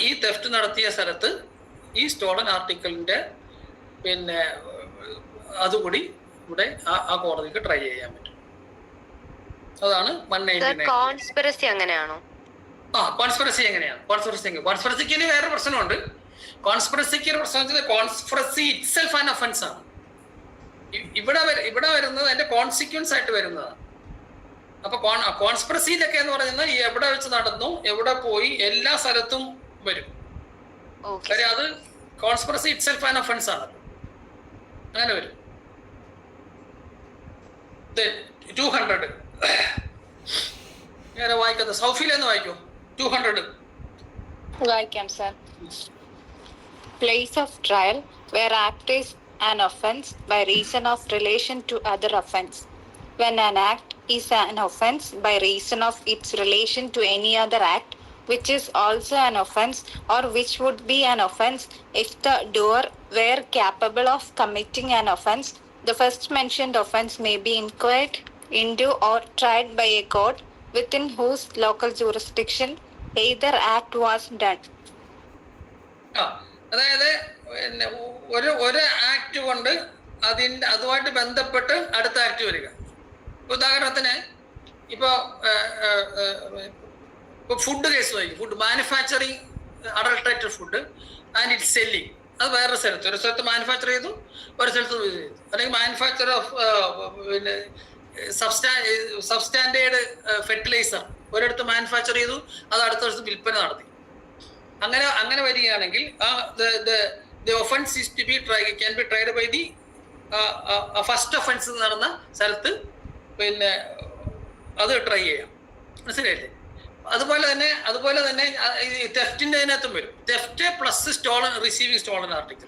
ഈ തെഫ്റ്റ് നടത്തിയ സ്ഥലത്ത് ഈ സ്റ്റോളൻ ആർട്ടിക്കിളിൻ്റെ പിന്നെ അതുകൂടി ഇവിടെ ആ കോടതിക്ക് ട്രൈ ചെയ്യാൻ പറ്റും. അതാണ് 199. കോൺസ്പിറസി അങ്ങനെയാണോ? കോൺസ്പിറസി എങ്ങനെയാണ്? കോൺസ്പിറസിക്ക് വേറെ പ്രശ്നമുണ്ട്. കോൺസ്പിറസിക്ക് ഒരു പ്രശ്നം വെച്ചാൽ കോൺസ്പിറസി ഇറ്റ്സെൽഫ് ആൻ ഒഫൻസ് ആണ്. ഇവിടെ വരുന്നത് അതിന്റെ കോൺസിക്വൻസ് ആയിട്ട് വരുന്നതാണ്. അപ്പൊ കോൺസ്പിറസിയിലൊക്കെ എന്ന് പറയുന്നത് എവിടെ വെച്ച് നടന്നു, എവിടെ പോയി, എല്ലാ സ്ഥലത്തും വരും. കാര്യം അത് കോൺസ്പിറസി ഇറ്റ്സെൽഫ് ആൻ ഒഫൻസ് ആണ്. അങ്ങനെ വരും. 200 നേരെ വായിക്കാത്ത സൗഫിലെന്ന് വായിക്കോ. 200 വായിക്കാം sir. Place of trial where act is an offence by reason of relation to other offence. When an act is an offence by reason of its relation to any other act which is also an offence or which would be an offence if the doer were capable of committing an offence, the first mentioned offence may be inquired into or tried by a court within whose local jurisdiction either act was done. അതായത് ഒരു act കൊണ്ട് അതുമായിട്ട് ബന്ധപ്പെട്ട് അടുത്ത act വരിക. ഉദാഹരണത്തിന് ഇപ്പോൾ ഇപ്പോൾ ഫുഡ് കേസ് വായിക്കും, food manufacturing adulterated food and it selling, അത് വേറൊരു സ്ഥലത്ത്, ഒരു സ്ഥലത്ത് മാനുഫാക്ചർ ചെയ്തു, ഒരു സ്ഥലത്ത് ചെയ്തു. അല്ലെങ്കിൽ മാനുഫാക്ചർ ഓഫ് പിന്നെ സബ്സ്റ്റാൻഡേർഡ് ഫെർട്ടിലൈസർ ഒരിടത്ത് മാനുഫാക്ചർ ചെയ്തു, അത് അടുത്ത ദിവസം വിൽപ്പന നടത്തി. അങ്ങനെ വരികയാണെങ്കിൽ the offense is to be tried, can be tried by the first offence നടന്ന സ്ഥലത്ത് പിന്നെ അത് ട്രൈ ചെയ്യാം. മനസ്സിലായില്ലേ? അതുപോലെ തന്നെ തെഫ്റ്റിന്റെ അതിനകത്തും വരും. Theft plus receiving stolen article.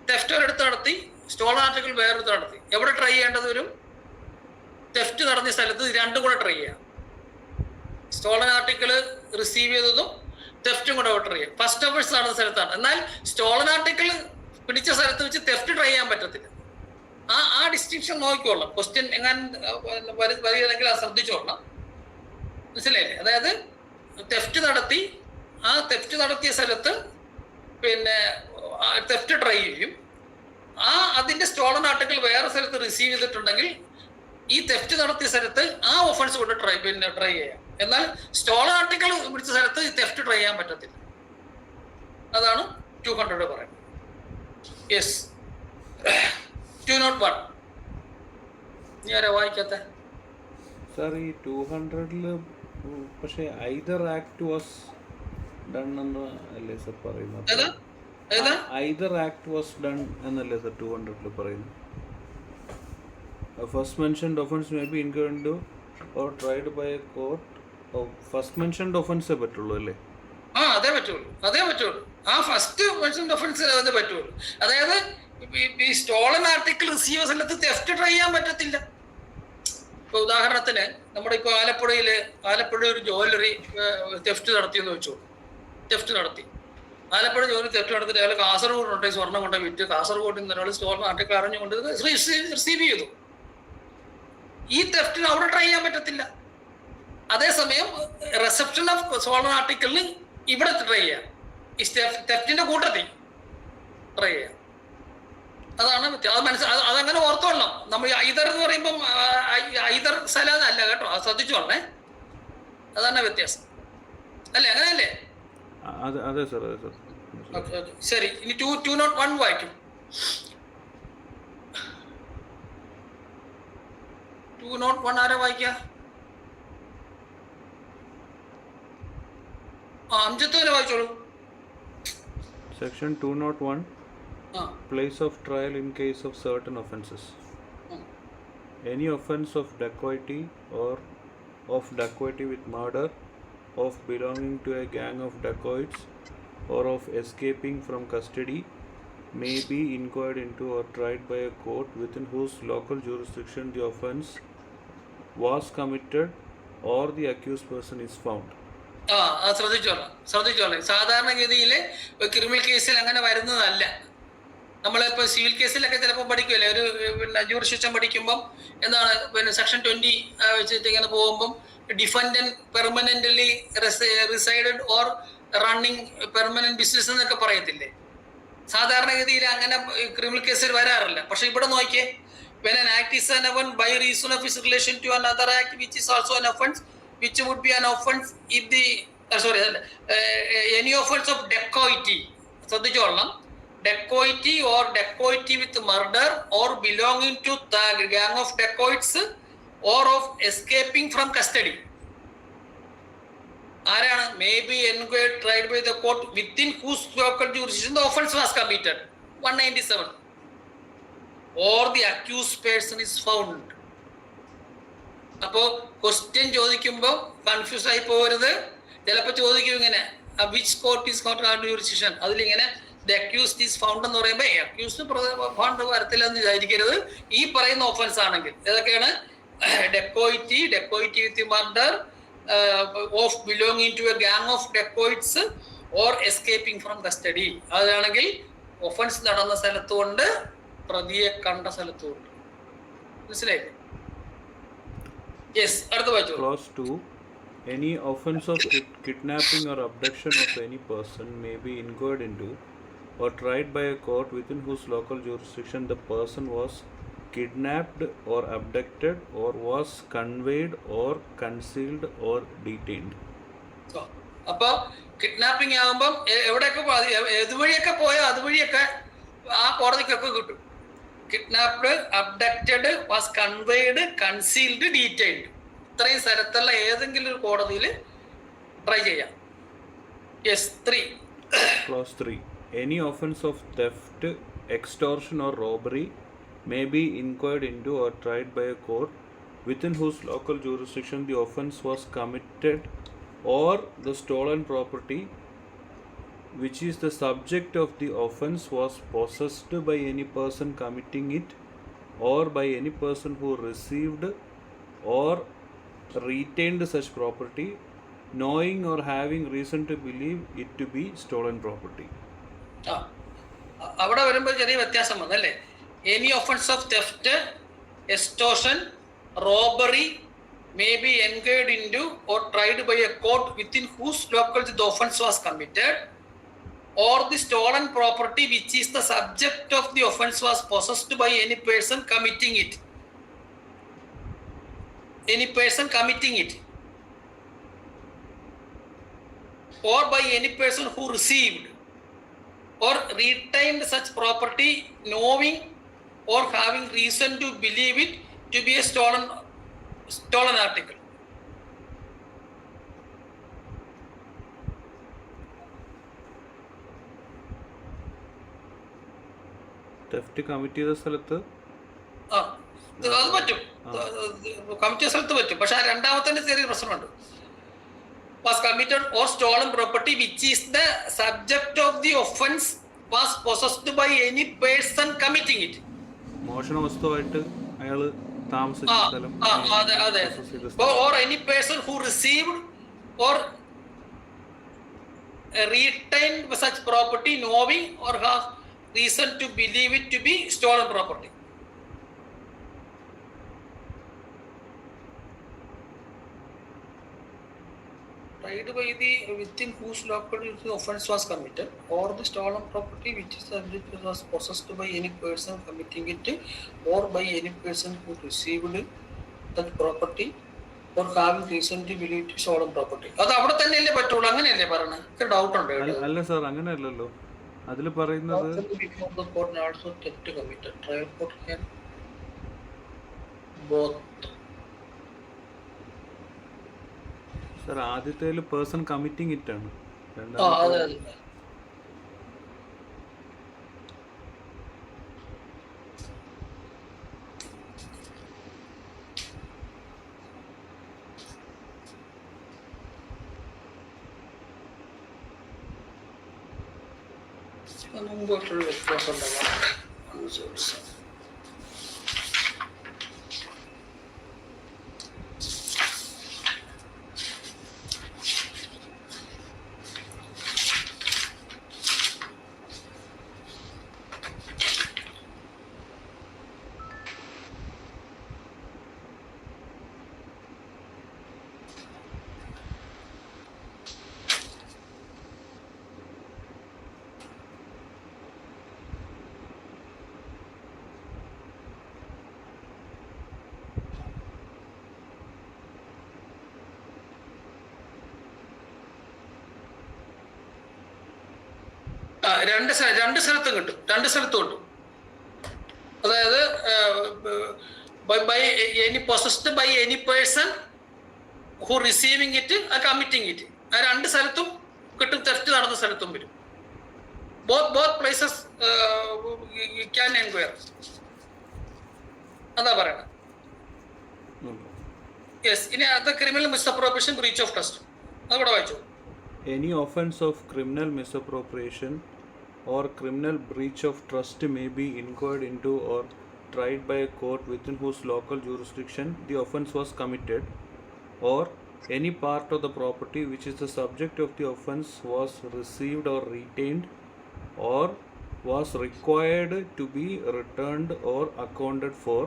Theft ഒരിടത്ത് നടത്തി, സ്റ്റോളൻ ആർട്ടിക്കിൾ വേറൊരിടത്ത് നടത്തി. എവിടെ ട്രൈ ചെയ്യേണ്ടത് വരും? തെഫ്റ്റ് നടന്ന സ്ഥലത്ത് രണ്ടും കൂടെ ട്രൈ ചെയ്യാം. സ്റ്റോളൻ ആർട്ടിക്കിൾ റിസീവ് ചെയ്തതും തെഫ്റ്റും കൂടെ ട്രൈ ചെയ്യാം. ഫസ്റ്റ് ഒഫൻസ് നടന്ന സ്ഥലത്താണ്. എന്നാൽ സ്റ്റോളൻ ആർട്ടിക്കിൾ പിടിച്ച സ്ഥലത്ത് വെച്ച് തെഫ്റ്റ് ട്രൈ ചെയ്യാൻ പറ്റത്തില്ല. ആ ഡിസ്റ്റിങ്ഷൻ നോക്കിക്കോളാം. ക്വസ്റ്റ്യൻ എങ്ങനെ വരികയാണെങ്കിൽ അത് ശ്രദ്ധിച്ചോളാം. മനസ്സിലായില്ലേ? അതായത് തെഫ്റ്റ് നടത്തി, ആ തെഫ്റ്റ് നടത്തിയ സ്ഥലത്ത് പിന്നെ തെഫ്റ്റ് ട്രൈ ചെയ്യും. അതിന്റെ സ്റ്റോളൻ ആർട്ടിക്കിൾ വേറെ സ്ഥലത്ത് റിസീവ് ചെയ്തിട്ടുണ്ടെങ്കിൽ ഈ തെഫ്റ്റ് നടത്തിയ സ്ഥലത്ത് ആ ഒഫൻസ് കൊണ്ട് ട്രൈ ചെയ്യാം. എന്നാൽ സ്റ്റോളൻ ആർട്ടിക്കിൾ പിടിച്ച സ്ഥലത്ത് തെഫ്റ്റ് ട്രൈ ചെയ്യാൻ പറ്റത്തില്ല. അതാണ് 200 പറയുന്നത്. യെസ്, 201. നീ ആരാ വായിക്കാത്ത? സാർ ഈ 200-ല് പക്ഷേ ഐദർ ആക്ട് വാസ് ഡൺ എന്ന് അല്ലേ സർ പറയുന്നത്? ഐദർ ആക്ട് വാസ് ഡൺ എന്നല്ലേ സർ 200-ല് പറയുന്നത്? First mentioned offence may be inquired into or tried by a court. First mentioned ഒഫൻസേ പറ്റുള്ളൂ അല്ലേ? അതേ പറ്റുള്ളൂ. ആ ഫസ്റ്റ് മെൻഷൻഡ് ഒഫൻസ് അതേ പറ്റുള്ളൂ. അതായത് ഈ സ്റ്റോളൻ ആർട്ടിക്കിൾ റിസീവ് സ്ഥലത്ത് തെഫ്റ്റ് ട്രൈ ചെയ്യാൻ പറ്റത്തില്ല. ഇപ്പൊ ഉദാഹരണത്തിന് നമ്മുടെ ഇപ്പൊ ആലപ്പുഴ ഒരു ജ്വല്ലറി തെഫ്റ്റ് നടത്തിയെന്ന് വെച്ചു. തെഫ്റ്റ് നടത്തി, ആലപ്പുഴ ജ്വല്ലറി തെഫ്റ്റ് നടത്തിയിട്ട് അയാൾ കാസർഗോഡ് കൊണ്ടുപോയി സ്വർണ്ണം കൊണ്ടുപോയി വിറ്റ്, കാസർഗോഡിൽ നിന്ന് ഒരാൾ സ്റ്റോളൻ ആർട്ടിക്കിൾ അറിഞ്ഞുകൊണ്ട് റിസീവ് ചെയ്തു. ഈ തെഫ്റ്റിന് അവിടെ ട്രൈ ചെയ്യാൻ പറ്റത്തില്ല. അതേസമയം റിസപ്ഷൻ ഓഫ് സ്റ്റോളൻ ആർട്ടിക്കിളിന് ഇവിടെ ട്രൈ ചെയ്യാം. ഈ തെഫ്റ്റിന്റെ കൂട്ടത്തിൽ ട്രൈ ചെയ്യാം. അതാണ് വ്യത്യാസം. അതങ്ങനെ ഓർത്തോളണം. നമ്മൾ ഐദർ എന്ന് പറയുമ്പം ഐദർ സലാദ് അല്ല കേട്ടോ, അത് ശ്രദ്ധിച്ചോളണേ. അതാണ് വ്യത്യാസം അല്ലേ? അങ്ങനെയല്ലേ? അതെ സർ. ശരി, ഇനി 201 വായിക്കും. 201 ആരാ വായിക്കുക? അംജത്ത് തന്നെ വായിച്ചോളൂ. Section 201. Place of trial in case of certain offences. Any offence of dacoity or of dacoity with murder, of belonging to a gang of dacoits, or of escaping from custody may be inquired into or tried by a court within whose local jurisdiction the offence was committed or the accused person is found. ശ്രദ്ധിച്ചോളാം. സാധാരണഗതിയിൽ criminal കേസിൽ അങ്ങനെ വരുന്നതല്ല. നമ്മളിപ്പോൾ civil കേസിലൊക്കെ ചിലപ്പോൾ പഠിക്കുമല്ലേ, ഒരു പിന്നെ jurisdiction പഠിക്കുമ്പം എന്താണ് പിന്നെ സെക്ഷൻ 20 വെച്ചിട്ട് ഇങ്ങനെ പോകുമ്പം defendant permanently resided or running permanent business എന്നൊക്കെ പറയത്തില്ലേ. സാധാരണഗതിയിൽ അങ്ങനെ ക്രിമിനൽ കേസിൽ വരാറില്ല. പക്ഷെ ഇവിടെ നോക്കിയേ, when an act is an offense by reason of its relation to another act which is also an offense, which would be an offense if the any offense of dacoity. ശ്രദ്ധിച്ചോളണം. Dacoity or dacoity with murder or belonging to the gang of dacoits or of escaping from custody. ആരാണ്? may be enquired tried by the court within whose local jurisdiction the offense was committed. 197. or the accused person is found. അപ്പോ question ചോദിക്കുമ്പോൾ confuse ആയി പോകരുത്. ചിലപ്പോൾ ചോദിക്കും ഇങ്ങനെ which court is court jurisdiction, അതിലിങ്ങനെ the accused is found എന്ന് പറയുമ്പോൾ അക്യൂസ്ഡ് ഫൗണ്ട് വരത്തില്ല എന്ന് വിചാരിക്കരുത്. ഈ പറയുന്ന ഓഫൻസ് ആണെങ്കിൽ ഏതൊക്കെയാണ്? Dacoity with murder, of belonging to a gang of dacoits or escaping from custody. അതാണെങ്കിൽ ഒഫൻസ് നടന്ന സ്ഥലത്തുകൊണ്ട് പ്രതിയെ കണ്ട സ്ഥലത്തുകൊണ്ട്. മനസ്സിലായില്ലേ? യെസ്, അടുത്ത വായിച്ചു. Clause 2. Any offense of kidnapping or abduction of any person may be inquired into or tried by a court within whose local jurisdiction the person was kidnapped or abducted or was conveyed or concealed or detained. അപ്പൊ kidnapping ആകുമ്പം എവിടെയൊക്കെ ഏതുവഴിയൊക്കെ പോയോ അതുവഴിയൊക്കെ ആ കോടതിക്കൊക്കെ കിട്ടും. Kidnapped, abducted, was conveyed, concealed, detained, ഇത്രയും സ്ഥലത്തുള്ള ഏതെങ്കിലും ഒരു കോടതിയിൽ ട്രൈ ചെയ്യാം. Yes 3. Clause 3. Any offense of theft, extortion or robbery may be inquired into or tried by a court within whose local jurisdiction the offense was committed, or the stolen property which is the subject of the offense was possessed by any person committing it, or by any person who received or retained such property, knowing or having reason to believe it to be stolen property. അവിടെ വരുമ്പോൾ ചെറിയ വ്യത്യാസം വന്നല്ലേ. Any offence of theft, extortion, robbery may be enquired into or tried by a court within whose locality the offense was committed, or the stolen property which is the subject of the offense was possessed by any person committing it. Any person committing it, or by any person who received or retained such property, knowing or having reason to believe it to be a stolen article. Theft commit ചെയ്ത സ്ഥലത്ത് അത് പറ്റും, commit ചെയ്ത സ്ഥലത്ത് പറ്റും. പക്ഷെ ആ രണ്ടാമത്തെ ചെറിയ പ്രശ്നമുണ്ട്. was committed or stolen property which is the subject of the offense was possessed by any person committing it. മോഷണ വസ്തുവായിട്ട് അയാൾ താമസിച്ച സ്ഥലം, or any person who received or retained such property, knowing or have reason to believe it to be stolen property. Tried by the within whose locality the offense was committed, or the stolen property which is subject was possessed by any person committing it, or by any person who received that property or having reason to believe it stolen property. അത് അവിടെ തന്നെയല്ലേ പറ്റുള്ളൂ, അങ്ങനെയല്ലേ പറയണത്? എനിക്ക് doubt ഉണ്ട്. അല്ല sir, അങ്ങനെയല്ലല്ലോ അതിൽ പറയുന്നത്. സാർ ആദ്യത്തേൽ പേഴ്സൺ കമ്മിറ്റിംഗ് ഇറ്റ് ആണ്. മുമ്പോട്ടൊരു വ്യത്യാസം ഉണ്ടാകാം. രണ്ട് സ്ഥലത്തും കിട്ടും. അതായത് possessed by any person who receiving it or committing it, ആ രണ്ട് സ്ഥലത്തും കിട്ടും. തെഫ്റ്റ് നടന്ന സ്ഥലത്തും വരും. both places you can enquire. അതാ പറയണത്. യെസ്. ഇനി അത് criminal misappropriation, breach of trust, അതുകൂടെ വായിച്ചു. Any offense of criminal misappropriation or criminal breach of trust may be inquired into or tried by a court within whose local jurisdiction the offense was committed, or any part of the property which is the subject of the offense was received or retained or was required to be returned or accounted for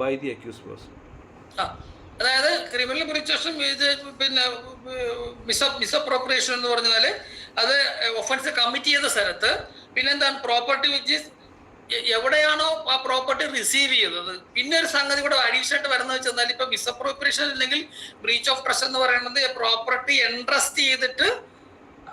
by the accused person. അതായത് criminal ബ്രീച്ചേഷൻ, പിന്നെ misappropriation എന്ന് പറഞ്ഞാൽ അത് offence commit ചെയ്ത സ്ഥലത്ത്, പിന്നെന്താണ് property which is എവിടെയാണോ ആ പ്രോപ്പർട്ടി റിസീവ് ചെയ്തത്. പിന്നെ ഒരു സംഗതി കൂടെ അഡീഷണൽ ആയിട്ട് വരുന്നത് വെച്ചാൽ ഇപ്പൊ മിസ്അപ്രോപ്രിയേഷൻ അല്ലെങ്കിൽ ബ്രീച്ച് ഓഫ് ട്രസ്റ്റ് എന്ന് പറയുന്നത് പ്രോപ്പർട്ടി എൻട്രസ്റ്റ് ചെയ്തിട്ട്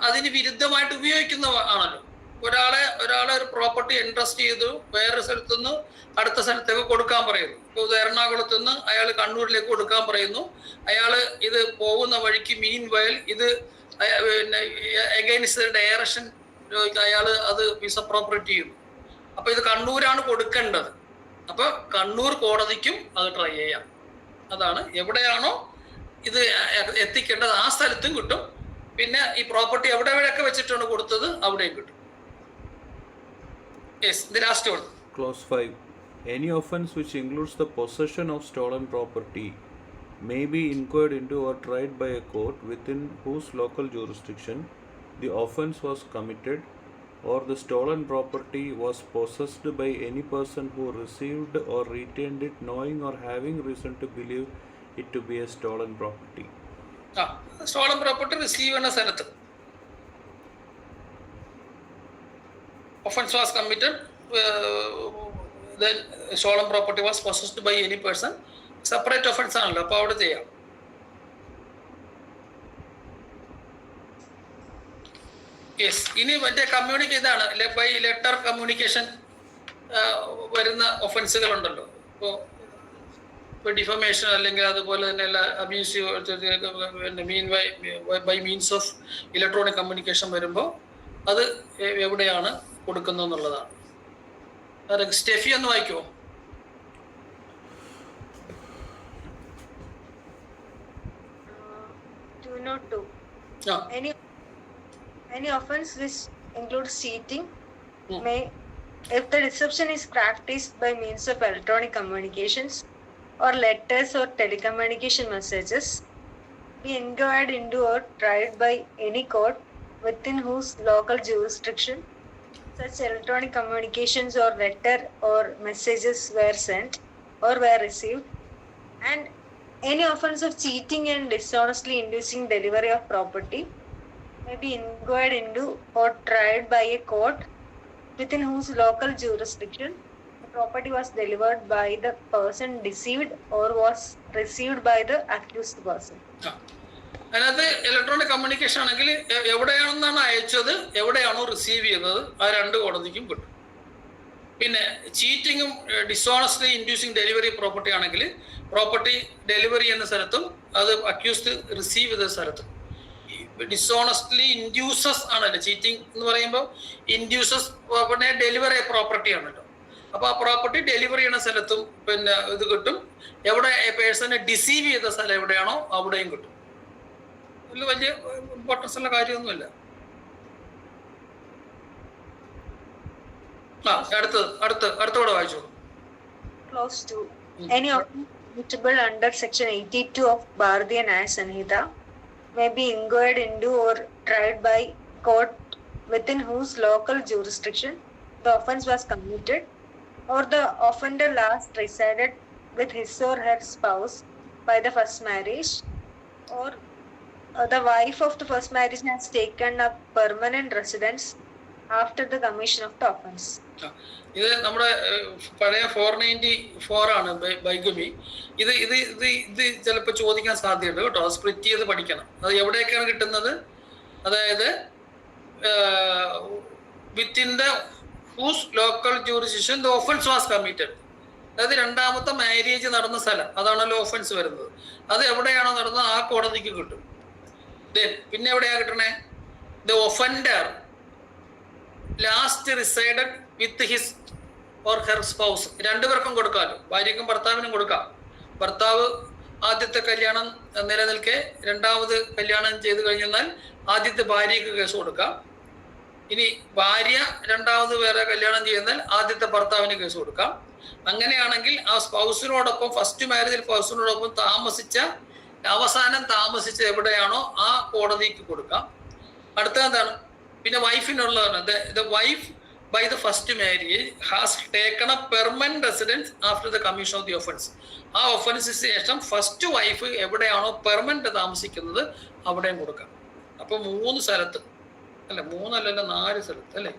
അതിന് വിരുദ്ധമായിട്ട് ഉപയോഗിക്കുന്ന ആണല്ലോ. ഒരാളെ ഒരു പ്രോപ്പർട്ടി എൻട്രസ്റ്റ് ചെയ്തു വേറെ സ്ഥലത്തുനിന്ന് അടുത്ത സ്ഥലത്തേക്ക് കൊടുക്കാൻ പറയുന്നു. ഇപ്പോൾ എറണാകുളത്ത് നിന്ന് അയാൾ കണ്ണൂരിലേക്ക് കൊടുക്കാൻ പറയുന്നു. അയാൾ ഇത് പോകുന്ന വഴിക്ക് മീൻ വയൽ ഇത് പിന്നെ എഗൈൻസ്റ്റ് ഡയറക്ഷൻ അയാൾ അത് മിസ്അപ്രോപ്രിയേറ്റ് ചെയ്യുന്നു. അപ്പൊ ഇത് കണ്ണൂരാണ് കൊടുക്കേണ്ടത്. അപ്പൊ കണ്ണൂർ കോടതിക്കും അത് ട്രൈ ചെയ്യാം. അതാണ് എവിടെയാണോ ഇത് എത്തിക്കേണ്ടത് ആ സ്ഥലത്തും കിട്ടും. പിന്നെ ഈ പ്രോപ്പർട്ടി എവിടെയൊക്കെ വെച്ചിട്ടാണ് കൊടുത്തത് അവിടെയും കിട്ടും. Yes, the last one. Clause 5. Any offence which includes the possession of stolen property may be inquired into or tried by a court within whose local jurisdiction the offence was committed, or the stolen property was possessed by any person who received or retained it knowing or having reason to believe it to be a stolen property. Stolen property receive എന്ന സ്ഥലത്ത് offence was committed, then stolen property was possessed by any person. Separate offence ആണല്ലോ, അപ്പോൾ അവിടെ ചെയ്യാം. Yes. ഇനി മറ്റേ കമ്മ്യൂണിക്കേതാണ് by letter communication വരുന്ന ഒഫൻസുകൾ ഉണ്ടല്ലോ. ഇപ്പോൾ ഡിഫമേഷൻ അല്ലെങ്കിൽ അതുപോലെ തന്നെ abusive by means of electronic communication വരുമ്പോൾ അത് എവിടെയാണ് കൊടുക്കുന്നത് എന്നുള്ളതാണ്. സ്റ്റെഫി ഒന്ന് വായിക്കുമോ? Any offense which includes cheating may, if the deception is practiced by means of electronic communications or letters or telecommunication messages, be inquired into or tried by any court within whose local jurisdiction such electronic communications or letter or messages were sent or were received, and any offense of cheating and dishonestly inducing delivery of property may be inquired into or tried by a court within whose local jurisdiction the property was delivered by the person deceived or was received by the accused person. അതിനകത്ത് electronic communication ആണെങ്കിൽ എവിടെയാണെന്നാണ് അയച്ചത്, എവിടെയാണോ receive ചെയ്തത്, ആ രണ്ട് കോടതിക്കും കിട്ടും. പിന്നെ ചീറ്റിങ്ങും dishonestly inducing delivery property ആണെങ്കിൽ പ്രോപ്പർട്ടി ഡെലിവറി ചെയ്യുന്ന സ്ഥലത്തും അത് അക്യൂസ്ഡ് റിസീവ് ചെയ്ത സ്ഥലത്തും. ഡിസോണസ്റ്റ്ലി ഇൻഡ്യൂസസ് ആണല്ലോ ചീറ്റിംഗ് എന്ന് പറയുമ്പോൾ. ഇൻഡ്യൂസസ് പിന്നെ ഡെലിവറി പ്രോപ്പർട്ടി ആണല്ലോ. അപ്പോൾ ആ പ്രോപ്പർട്ടി ഡെലിവറി ചെയ്യുന്ന സ്ഥലത്തും പിന്നെ ഇത് കിട്ടും. എവിടെ പേഴ്സണെ ഡിസീവ് ചെയ്ത സ്ഥലം എവിടെയാണോ അവിടെയും കിട്ടും. ഇതിൽ വലിയ ഇമ്പോർട്ടൻസ് ഉള്ള കാര്യമൊന്നുമില്ല. അടുത്തോടെ വായിച്ചോളൂ. Clause 2. Any offense committable under section 82 of Bharatiya Nyaya Sanhita may be inquired into or tried by court within whose local jurisdiction the offence was committed, or the offender last resided with his or her spouse by the first marriage, or the wife of the first marriage has taken up permanent residence after the commission of the offence. ഇത് നമ്മുടെ പഴയ 494 ആണ് ബൈഗമി. ഇത് ഇത് ഇത് ഇത് ചിലപ്പോൾ ചോദിക്കാൻ സാധ്യതയുണ്ട് കേട്ടോ. അത് സ്പ്ലിറ്റ് ചെയ്ത് പഠിക്കണം. അത് എവിടെയൊക്കെയാണ് കിട്ടുന്നത്? അതായത് within the whose local jurisdiction the offence was committed. അതായത് രണ്ടാമത്തെ മാരേജ് നടന്ന സ്ഥലം, അതാണല്ലോ ഒഫൻസ് വരുന്നത്. അത് എവിടെയാണോ നടന്നത് ആ കോടതിക്ക് കിട്ടും. പിന്നെ എവിടെയാ കിട്ടണേ? The offender last resided with his or her spouse. രണ്ടുപേർക്കും കൊടുക്കാമല്ലോ, ഭാര്യയ്ക്കും ഭർത്താവിനും കൊടുക്കാം. ഭർത്താവ് ആദ്യത്തെ കല്യാണം നിലനിൽക്കെ രണ്ടാമത് കല്യാണം ചെയ്ത് കഴിഞ്ഞാൽ ആദ്യത്തെ ഭാര്യയ്ക്ക് കേസ് കൊടുക്കാം. ഇനി ഭാര്യ രണ്ടാമത് വേറെ കല്യാണം ചെയ്യുന്നാൽ ആദ്യത്തെ ഭർത്താവിന് കേസ് കൊടുക്കാം. അങ്ങനെയാണെങ്കിൽ ആ സ്പൗസിനോടൊപ്പം ഫസ്റ്റ് മാരേജിൽ സ്പൗസിനോടൊപ്പം അവസാനം താമസിച്ച എവിടെയാണോ ആ കോടതിക്ക് കൊടുക്കാം. അടുത്ത എന്താണ്? പിന്നെ വൈഫിനുള്ളതാണ്. The wife by the first marriage has taken a permanent residence after the commission of the offence. ആ ഒഫൻസിന് ശേഷം ഫസ്റ്റ് വൈഫ് എവിടെയാണോ പെർമനന്റ് താമസിക്കുന്നത് അവിടെയും കൊടുക്കാം. അപ്പൊ 3 സ്ഥലത്ത് അല്ല, 3 അല്ലല്ലോ 4 സ്ഥലത്ത് അല്ലേ?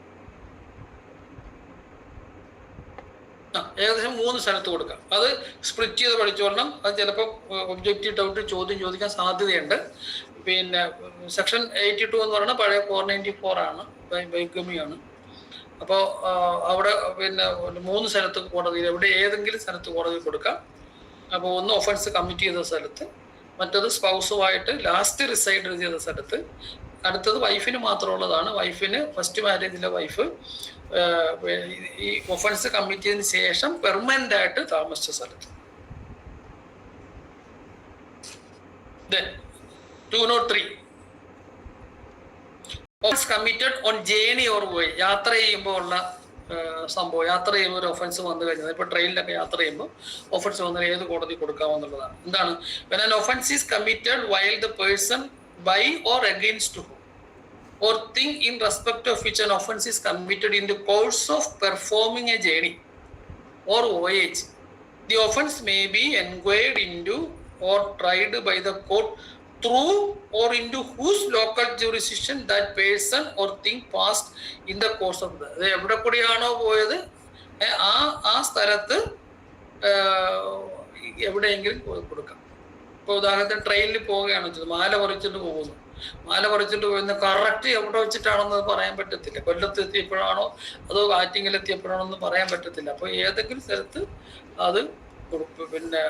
ഏകദേശം 3 സ്ഥലത്ത് കൊടുക്കാം. അത് സ്പ്ലിറ്റ് ചെയ്ത് പഠിച്ചോളണം. അത് ചിലപ്പോൾ ഒബ്ജക്റ്റീവ് ഡൗട്ട് ചോദ്യം ചോദിക്കാൻ സാധ്യതയുണ്ട്. പിന്നെ സെക്ഷൻ 82 എന്ന് പറയുന്നത് പഴയ 494 ആണ്, ബൈഗമിയാണ്. അപ്പോൾ അവിടെ പിന്നെ 3 സ്ഥലത്ത് കോടതിയിൽ എവിടെ ഏതെങ്കിലും സ്ഥലത്ത് കോടതി കൊടുക്കാം. അപ്പോൾ ഒന്ന് ഒഫൻസ് കമ്മിറ്റ് ചെയ്ത സ്ഥലത്ത്, മറ്റത് സ്പൗസുമായിട്ട് ലാസ്റ്റ് റിസൈഡ് ചെയ്ത സ്ഥലത്ത്, അടുത്തത് വൈഫിന് മാത്രമുള്ളതാണ്. വൈഫിന് ഫസ്റ്റ് മാരേജിലെ വൈഫ് ഈ ഒഫൻസ് കമ്മിറ്റ് ചെയ്തതിന് ശേഷം പെർമനന്റ് ആയിട്ട് താമസിച്ച സ്ഥലത്ത്. 203 offence committed on journey or way. യാത്ര ചെയ്യുമ്പോൾ ഉള്ള സംഭവം. യാത്ര ചെയ്യുമ്പോൾ ഒരു ഒഫൻസ് വന്നു കഴിഞ്ഞാൽ, ഇപ്പോൾ ട്രെയിനിലൊക്കെ യാത്ര ചെയ്യുമ്പോൾ ഒഫൻസ് വന്നാൽ ഏത് കോടതി കൊടുക്കാമെന്നുള്ളതാണ്. എന്താണ്? when an offense is committed while the person by or against whom or thing in respect of which an offense is committed in the course of performing a journey or voyage, the offense may be inquired into or tried by the court through or into whose local jurisdiction that person or thing passed in the course of that. എവിടെ കൂടിയാണോ പോയത് ആ സ്ഥലത്ത് എവിടെയെങ്കിലും കൊടുക്കാം. ഇപ്പോൾ ഉദാഹരണത്തിന് ട്രെയിനിൽ പോവുകയാണ് വെച്ചത്, മാല പറിച്ചിട്ട് പോകുന്നു. മാല പറിച്ചിട്ട് പോകുന്ന കറക്റ്റ് എവിടെ വെച്ചിട്ടാണെന്ന് പറയാൻ പറ്റത്തില്ല. കൊല്ലത്ത് എത്തിയപ്പോഴാണോ അതോ ആറ്റിങ്ങൽ എത്തിയപ്പോഴാണോ എന്ന് പറയാൻ പറ്റത്തില്ല. അപ്പോൾ ഏതെങ്കിലും സ്ഥലത്ത് അത് പിന്നെ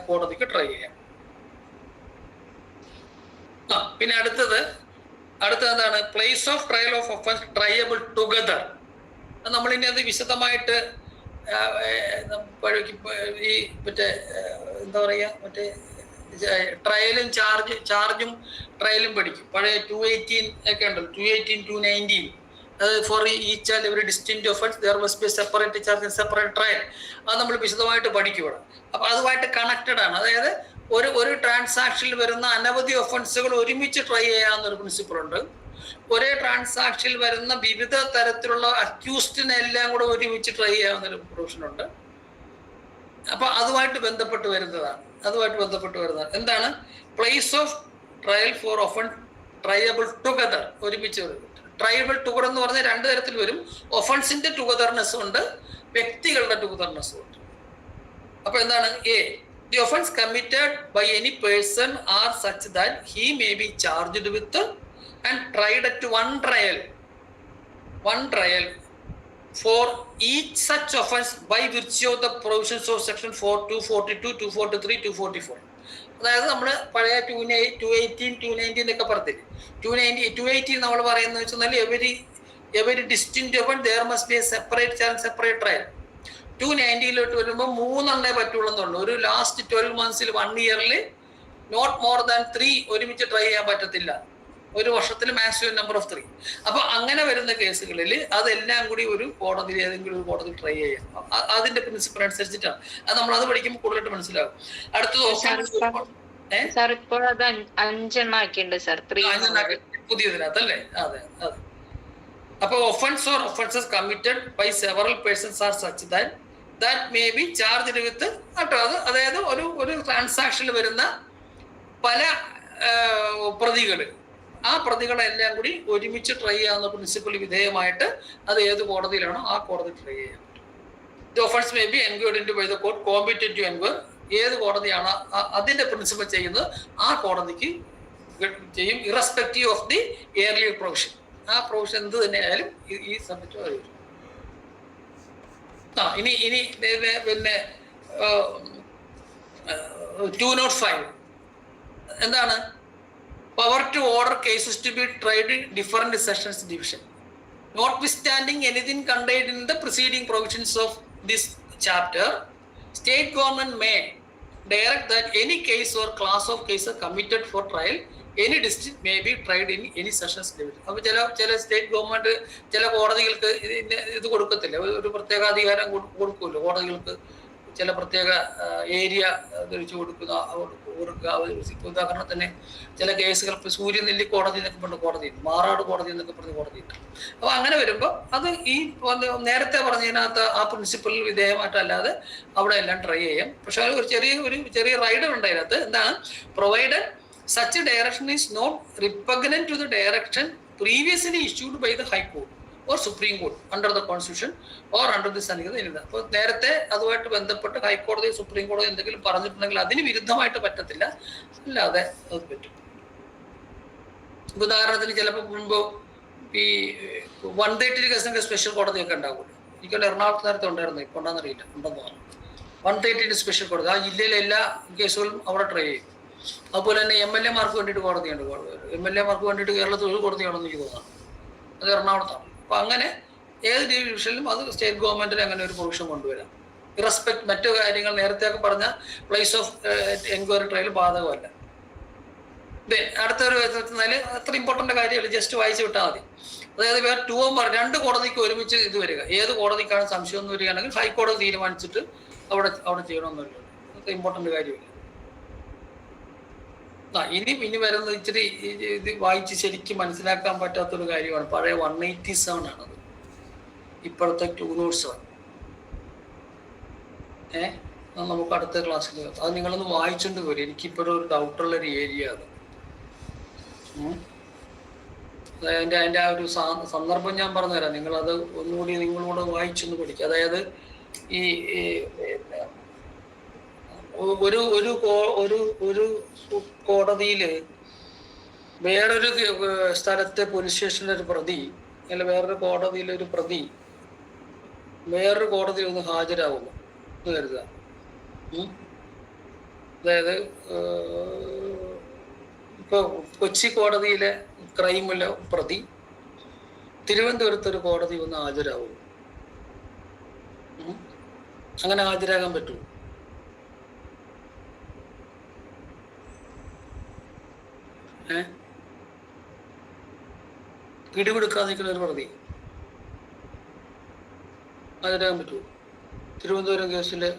കോടതിക്ക് ട്രൈ ചെയ്യാം. പിന്നെ അടുത്തത് എന്താണ്? Place of trial of offence triable together. നമ്മളിനി അത് വിശദമായിട്ട് ഈ മറ്റേ എന്താ പറയുക, മറ്റേ ട്രയലും ചാർജും ട്രയലും പഠിക്കും. പഴയ 218 ഒക്കെ ഉണ്ടല്ലോ, 218, 219. അത് for each and every distinct offence there must be separate charge and separate trial. അത് നമ്മൾ വിശദമായിട്ട് പഠിക്കും ഇവിടെ. അപ്പൊ അതുമായിട്ട് കണക്റ്റഡ് ആണ്. അതായത് ഒരു ട്രാൻസാക്ഷനിൽ വരുന്ന അനവധി ഒഫൻസുകൾ ഒരുമിച്ച് ട്രൈ ചെയ്യാവുന്നൊരു പ്രിൻസിപ്പിൾ ഉണ്ട്. ഒരേ ട്രാൻസാക്ഷനിൽ വരുന്ന വിവിധ തരത്തിലുള്ള അക്യൂസ്ഡിനെ എല്ലാം കൂടെ ഒരുമിച്ച് ട്രൈ ചെയ്യാവുന്നൊരു പ്രൊവിഷൻ ഉണ്ട്. അപ്പൊ അതുമായിട്ട് ബന്ധപ്പെട്ട് വരുന്നതാണ്. എന്താണ്? Place of trial for offence triable together. ഒരുമിച്ച് വരും. ട്രയബിൾ ടുഗദർ എന്ന് പറഞ്ഞാൽ 2 തരത്തിൽ വരും. ഒഫൻസിന്റെ ടുഗദർനെസ് ഉണ്ട്, വ്യക്തികളുടെ ടുഗദർനെസ്സും ഉണ്ട്. അപ്പൊ എന്താണ്? The offense committed by any person are such that he may be charged with and tried at one trial for each such offense by virtue of the provisions of section 4, 242, 243, 244. അതായത് നമ്മൾ പഴയ 218, 219 ഒക്കെ പറഞ്ഞില്ലേ. 218 നമ്മൾ പറയുന്നത് വെച്ചാൽ every distinct offence there must be a separate charge, separate trial. 290 വരുമ്പോൾ 3 പറ്റുള്ളൂ എന്നുള്ളൂ. ഒരു last 12 months 1 year not more than 3 ഒരുമിച്ച് ട്രൈ ചെയ്യാൻ പറ്റത്തില്ല. ഒരു വർഷത്തിൽ മാക്സിമം നമ്പർ ഓഫ് 3. അപ്പൊ അങ്ങനെ വരുന്ന കേസുകളിൽ അതെല്ലാം കൂടി ഒരു കോടതിയിൽ ഏതെങ്കിലും ഒരു കോടതി ട്രൈ ചെയ്യാം. അതിന്റെ പ്രിൻസിപ്പിൾ അനുസരിച്ചിട്ടാണ്. അത് നമ്മൾ അത് പഠിക്കുമ്പോൾ കൂടുതലായിട്ട് മനസ്സിലാവും. അടുത്തത് പുതിയതിനകത്തല്ലേ? അതെ. അപ്പൊ offence or offences committed by several persons are such that may be charged with അതായത് ഒരു ട്രാൻസാക്ഷനിൽ വരുന്ന പല പ്രതികൾ, ആ പ്രതികളെല്ലാം കൂടി ഒരുമിച്ച് ട്രൈ ചെയ്യാവുന്ന പ്രിൻസിപ്പിൾ വിധേയമായിട്ട് അത് ഏത് കോടതിയിലാണോ ആ കോടതി ട്രൈ ചെയ്യാൻ പറ്റും. The offence may be enquired into by the court competent to enquire. ഏത് കോടതിയാണ് അതിന്റെ പ്രിൻസിപ്പിൾ ചെയ്യുന്നത് ആ കോടതിക്ക് ചെയ്യും, irrespective of the earlier provision. ആ പ്രൊവിഷൻ എന്ത് തന്നെ ആയാലും ഈ സബ്ജക്റ്റ് വരും. ഇനി പിന്നെ 205 എന്താണ്? Power to order cases to be tried in different sessions division notwithstanding anything contained in the preceding provisions of this chapter. State government may direct that any case or class of case committed for trial any district may be tried in any sessions division. അപ്പൊ ചില state government ചില കോടതികൾക്ക് ഇത് കൊടുക്കത്തില്ല, ഒരു പ്രത്യേക അധികാരം കൊടുക്കുമല്ലോ. കോടതികൾക്ക് ചില പ്രത്യേക ഏരിയ തിരിച്ചു കൊടുക്കുക. ഉദാഹരണത്തിന് ചില കേസുകൾ ഇപ്പൊ സൂര്യനെല്ലി കോടതി എന്നൊക്കെ പറഞ്ഞ കോടതിയുണ്ട്, മാറാട് കോടതി എന്നൊക്കെ പറഞ്ഞ കോടതിയുണ്ട്. അപ്പൊ അങ്ങനെ വരുമ്പോൾ അത് ഈ നേരത്തെ പറഞ്ഞതിനകത്ത് ആ പ്രിൻസിപ്പളിൽ വിധേയമായിട്ടല്ലാതെ അവിടെ എല്ലാം ട്രൈ ചെയ്യാം. പക്ഷെ ഒരു ചെറിയ റൈഡർ ഉണ്ട് അതിനകത്ത്. എന്താണ്? Provided such a direction is not repugnant to the direction previously issued by the High Court or Supreme Court under the Constitution or under this anything. അപ്പോൾ നേരത്തെ അതുമായിട്ട് ബന്ധപ്പെട്ട് ഹൈക്കോടതി സുപ്രീം കോടതി എന്തെങ്കിലും പറഞ്ഞിട്ടുണ്ടെങ്കിൽ അതിന് വിരുദ്ധമായിട്ട് പറ്റത്തില്ല, അല്ലാതെ അത് പറ്റും. ഉദാഹരണത്തിന് ചിലപ്പോൾ മുൻപ് ഈ 130 കേസിന്റെ സ്പെഷ്യൽ കോടതിയൊക്കെ ഉണ്ടാവുമല്ലോ. എനിക്കൊരു എറണാകുളത്ത് നേരത്തെ ഉണ്ടായിരുന്നു, ഇപ്പോൾ ഉണ്ടെന്നറിയില്ല, ഉണ്ടെന്ന് പറഞ്ഞു. 130 സ്പെഷ്യൽ കോടതി ആ ജില്ലയിലെ എല്ലാ കേസുകളും അവിടെ ട്രൈ ചെയ്യും. അതുപോലെ തന്നെ MLA-മാർക്ക് വേണ്ടിയിട്ട് കോടതിയുണ്ട്. MLA-മാർക്ക് വേണ്ടിയിട്ട് കേരളത്തിൽ ഒരു കോടതിയാണെന്ന് എനിക്ക് തോന്നുന്നു, അത് എറണാകുളത്താണ്. അപ്പം അങ്ങനെ ഏത് ഡിവിഷനിലും അത് സ്റ്റേറ്റ് ഗവൺമെന്റിന് അങ്ങനെ ഒരു പ്രൊവിഷൻ കൊണ്ടുവരാം. ഇറസ്പെക്ട് മറ്റു കാര്യങ്ങൾ നേരത്തെയൊക്കെ പറഞ്ഞ പ്ലേസ് ഓഫ് എൻക്വയറി ട്രയൽ ബാധകമല്ല. അടുത്തൊരു അത്ര ഇമ്പോർട്ടൻ്റ് കാര്യമല്ല, ജസ്റ്റ് വായിച്ചു വിട്ടാൽ മതി. അതായത് വേറെ 2 കോടതിക്ക് ഒരുമിച്ച് ഇത് വരിക. ഏത് കോടതിക്കാണ് സംശയം എന്ന് വരികയാണെങ്കിൽ ഹൈക്കോടതി തീരുമാനിച്ചിട്ട് അവിടെ ചെയ്യണമെന്നില്ല. അത്ര ഇമ്പോർട്ടൻ്റ് കാര്യമില്ല. ഇനി വരുന്നത് ഇച്ചിരി ഇത് വായിച്ച് ശരിക്കും മനസ്സിലാക്കാൻ പറ്റാത്തൊരു കാര്യമാണ്. പഴയ 187 ആണത്, ഇപ്പോഴത്തെ 207. അത് നമുക്ക് അടുത്ത ക്ലാസ്സിൽ അത് നിങ്ങളൊന്ന് വായിച്ചുകൊണ്ട് വരും. എനിക്കിപ്പോഴും ഒരു ഡൗട്ടുള്ളൊരു ഏരിയ അത്. അതിൻ്റെ ആ ഒരു സന്ദർഭം ഞാൻ പറഞ്ഞുതരാം. നിങ്ങളത് ഒന്നുകൂടി നിങ്ങളോട് വായിച്ചൊന്ന് പഠിക്കുക. അതായത് ഈ ഒരു കോടതിയിൽ വേറൊരു സ്ഥലത്തെ പോലീസ് സ്റ്റേഷനിലെ ഒരു പ്രതി, അല്ല വേറൊരു കോടതിയിലെ ഒരു പ്രതി വേറൊരു കോടതിയിൽ ഒന്ന് ഹാജരാകുന്നു എന്ന് കരുതുക. അതായത് ഇപ്പോൾ കൊച്ചി കോടതിയിലെ ക്രൈമിലെ പ്രതി തിരുവനന്തപുരത്ത് ഒരു കോടതി ഒന്ന് ഹാജരാകുന്നു. അങ്ങനെ ഹാജരാകാൻ പറ്റുമോ? പിടിവെടുക്കാതെ നിൽക്കുന്ന ഒരു പ്രതി ഹാജരാകാൻ പറ്റുമോ? തിരുവനന്തപുരം കേസിലെ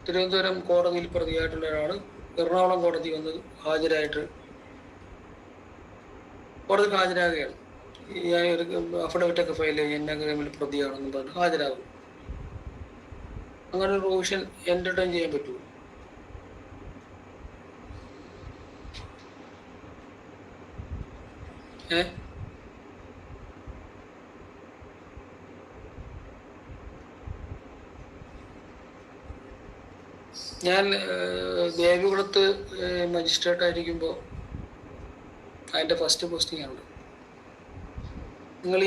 തിരുവനന്തപുരം കോടതിയിൽ പ്രതിയായിട്ടുള്ള ഒരാൾ എറണാകുളം കോടതി വന്ന് ഹാജരായിട്ട് കോടതിക്ക് ഹാജരാകുകയാണ്. ഞാൻ ഒരു അഫിഡവിറ്റൊക്കെ ഫയൽ ചെയ്യും, എന്നെ ക്രൈമിൽ പ്രതിയാണെന്ന് പറഞ്ഞ് ഹാജരാകും. അങ്ങനെ ഒരു പ്രൊവിഷൻ എൻ്റർടൈൻ ചെയ്യാൻ പറ്റുമോ? ഞാൻ ദേവികുളത്ത് മജിസ്ട്രേറ്റ് ആയിരിക്കുമ്പോൾ അതിൻ്റെ ഫസ്റ്റ് പോസ്റ്റിംഗ് ആണ്.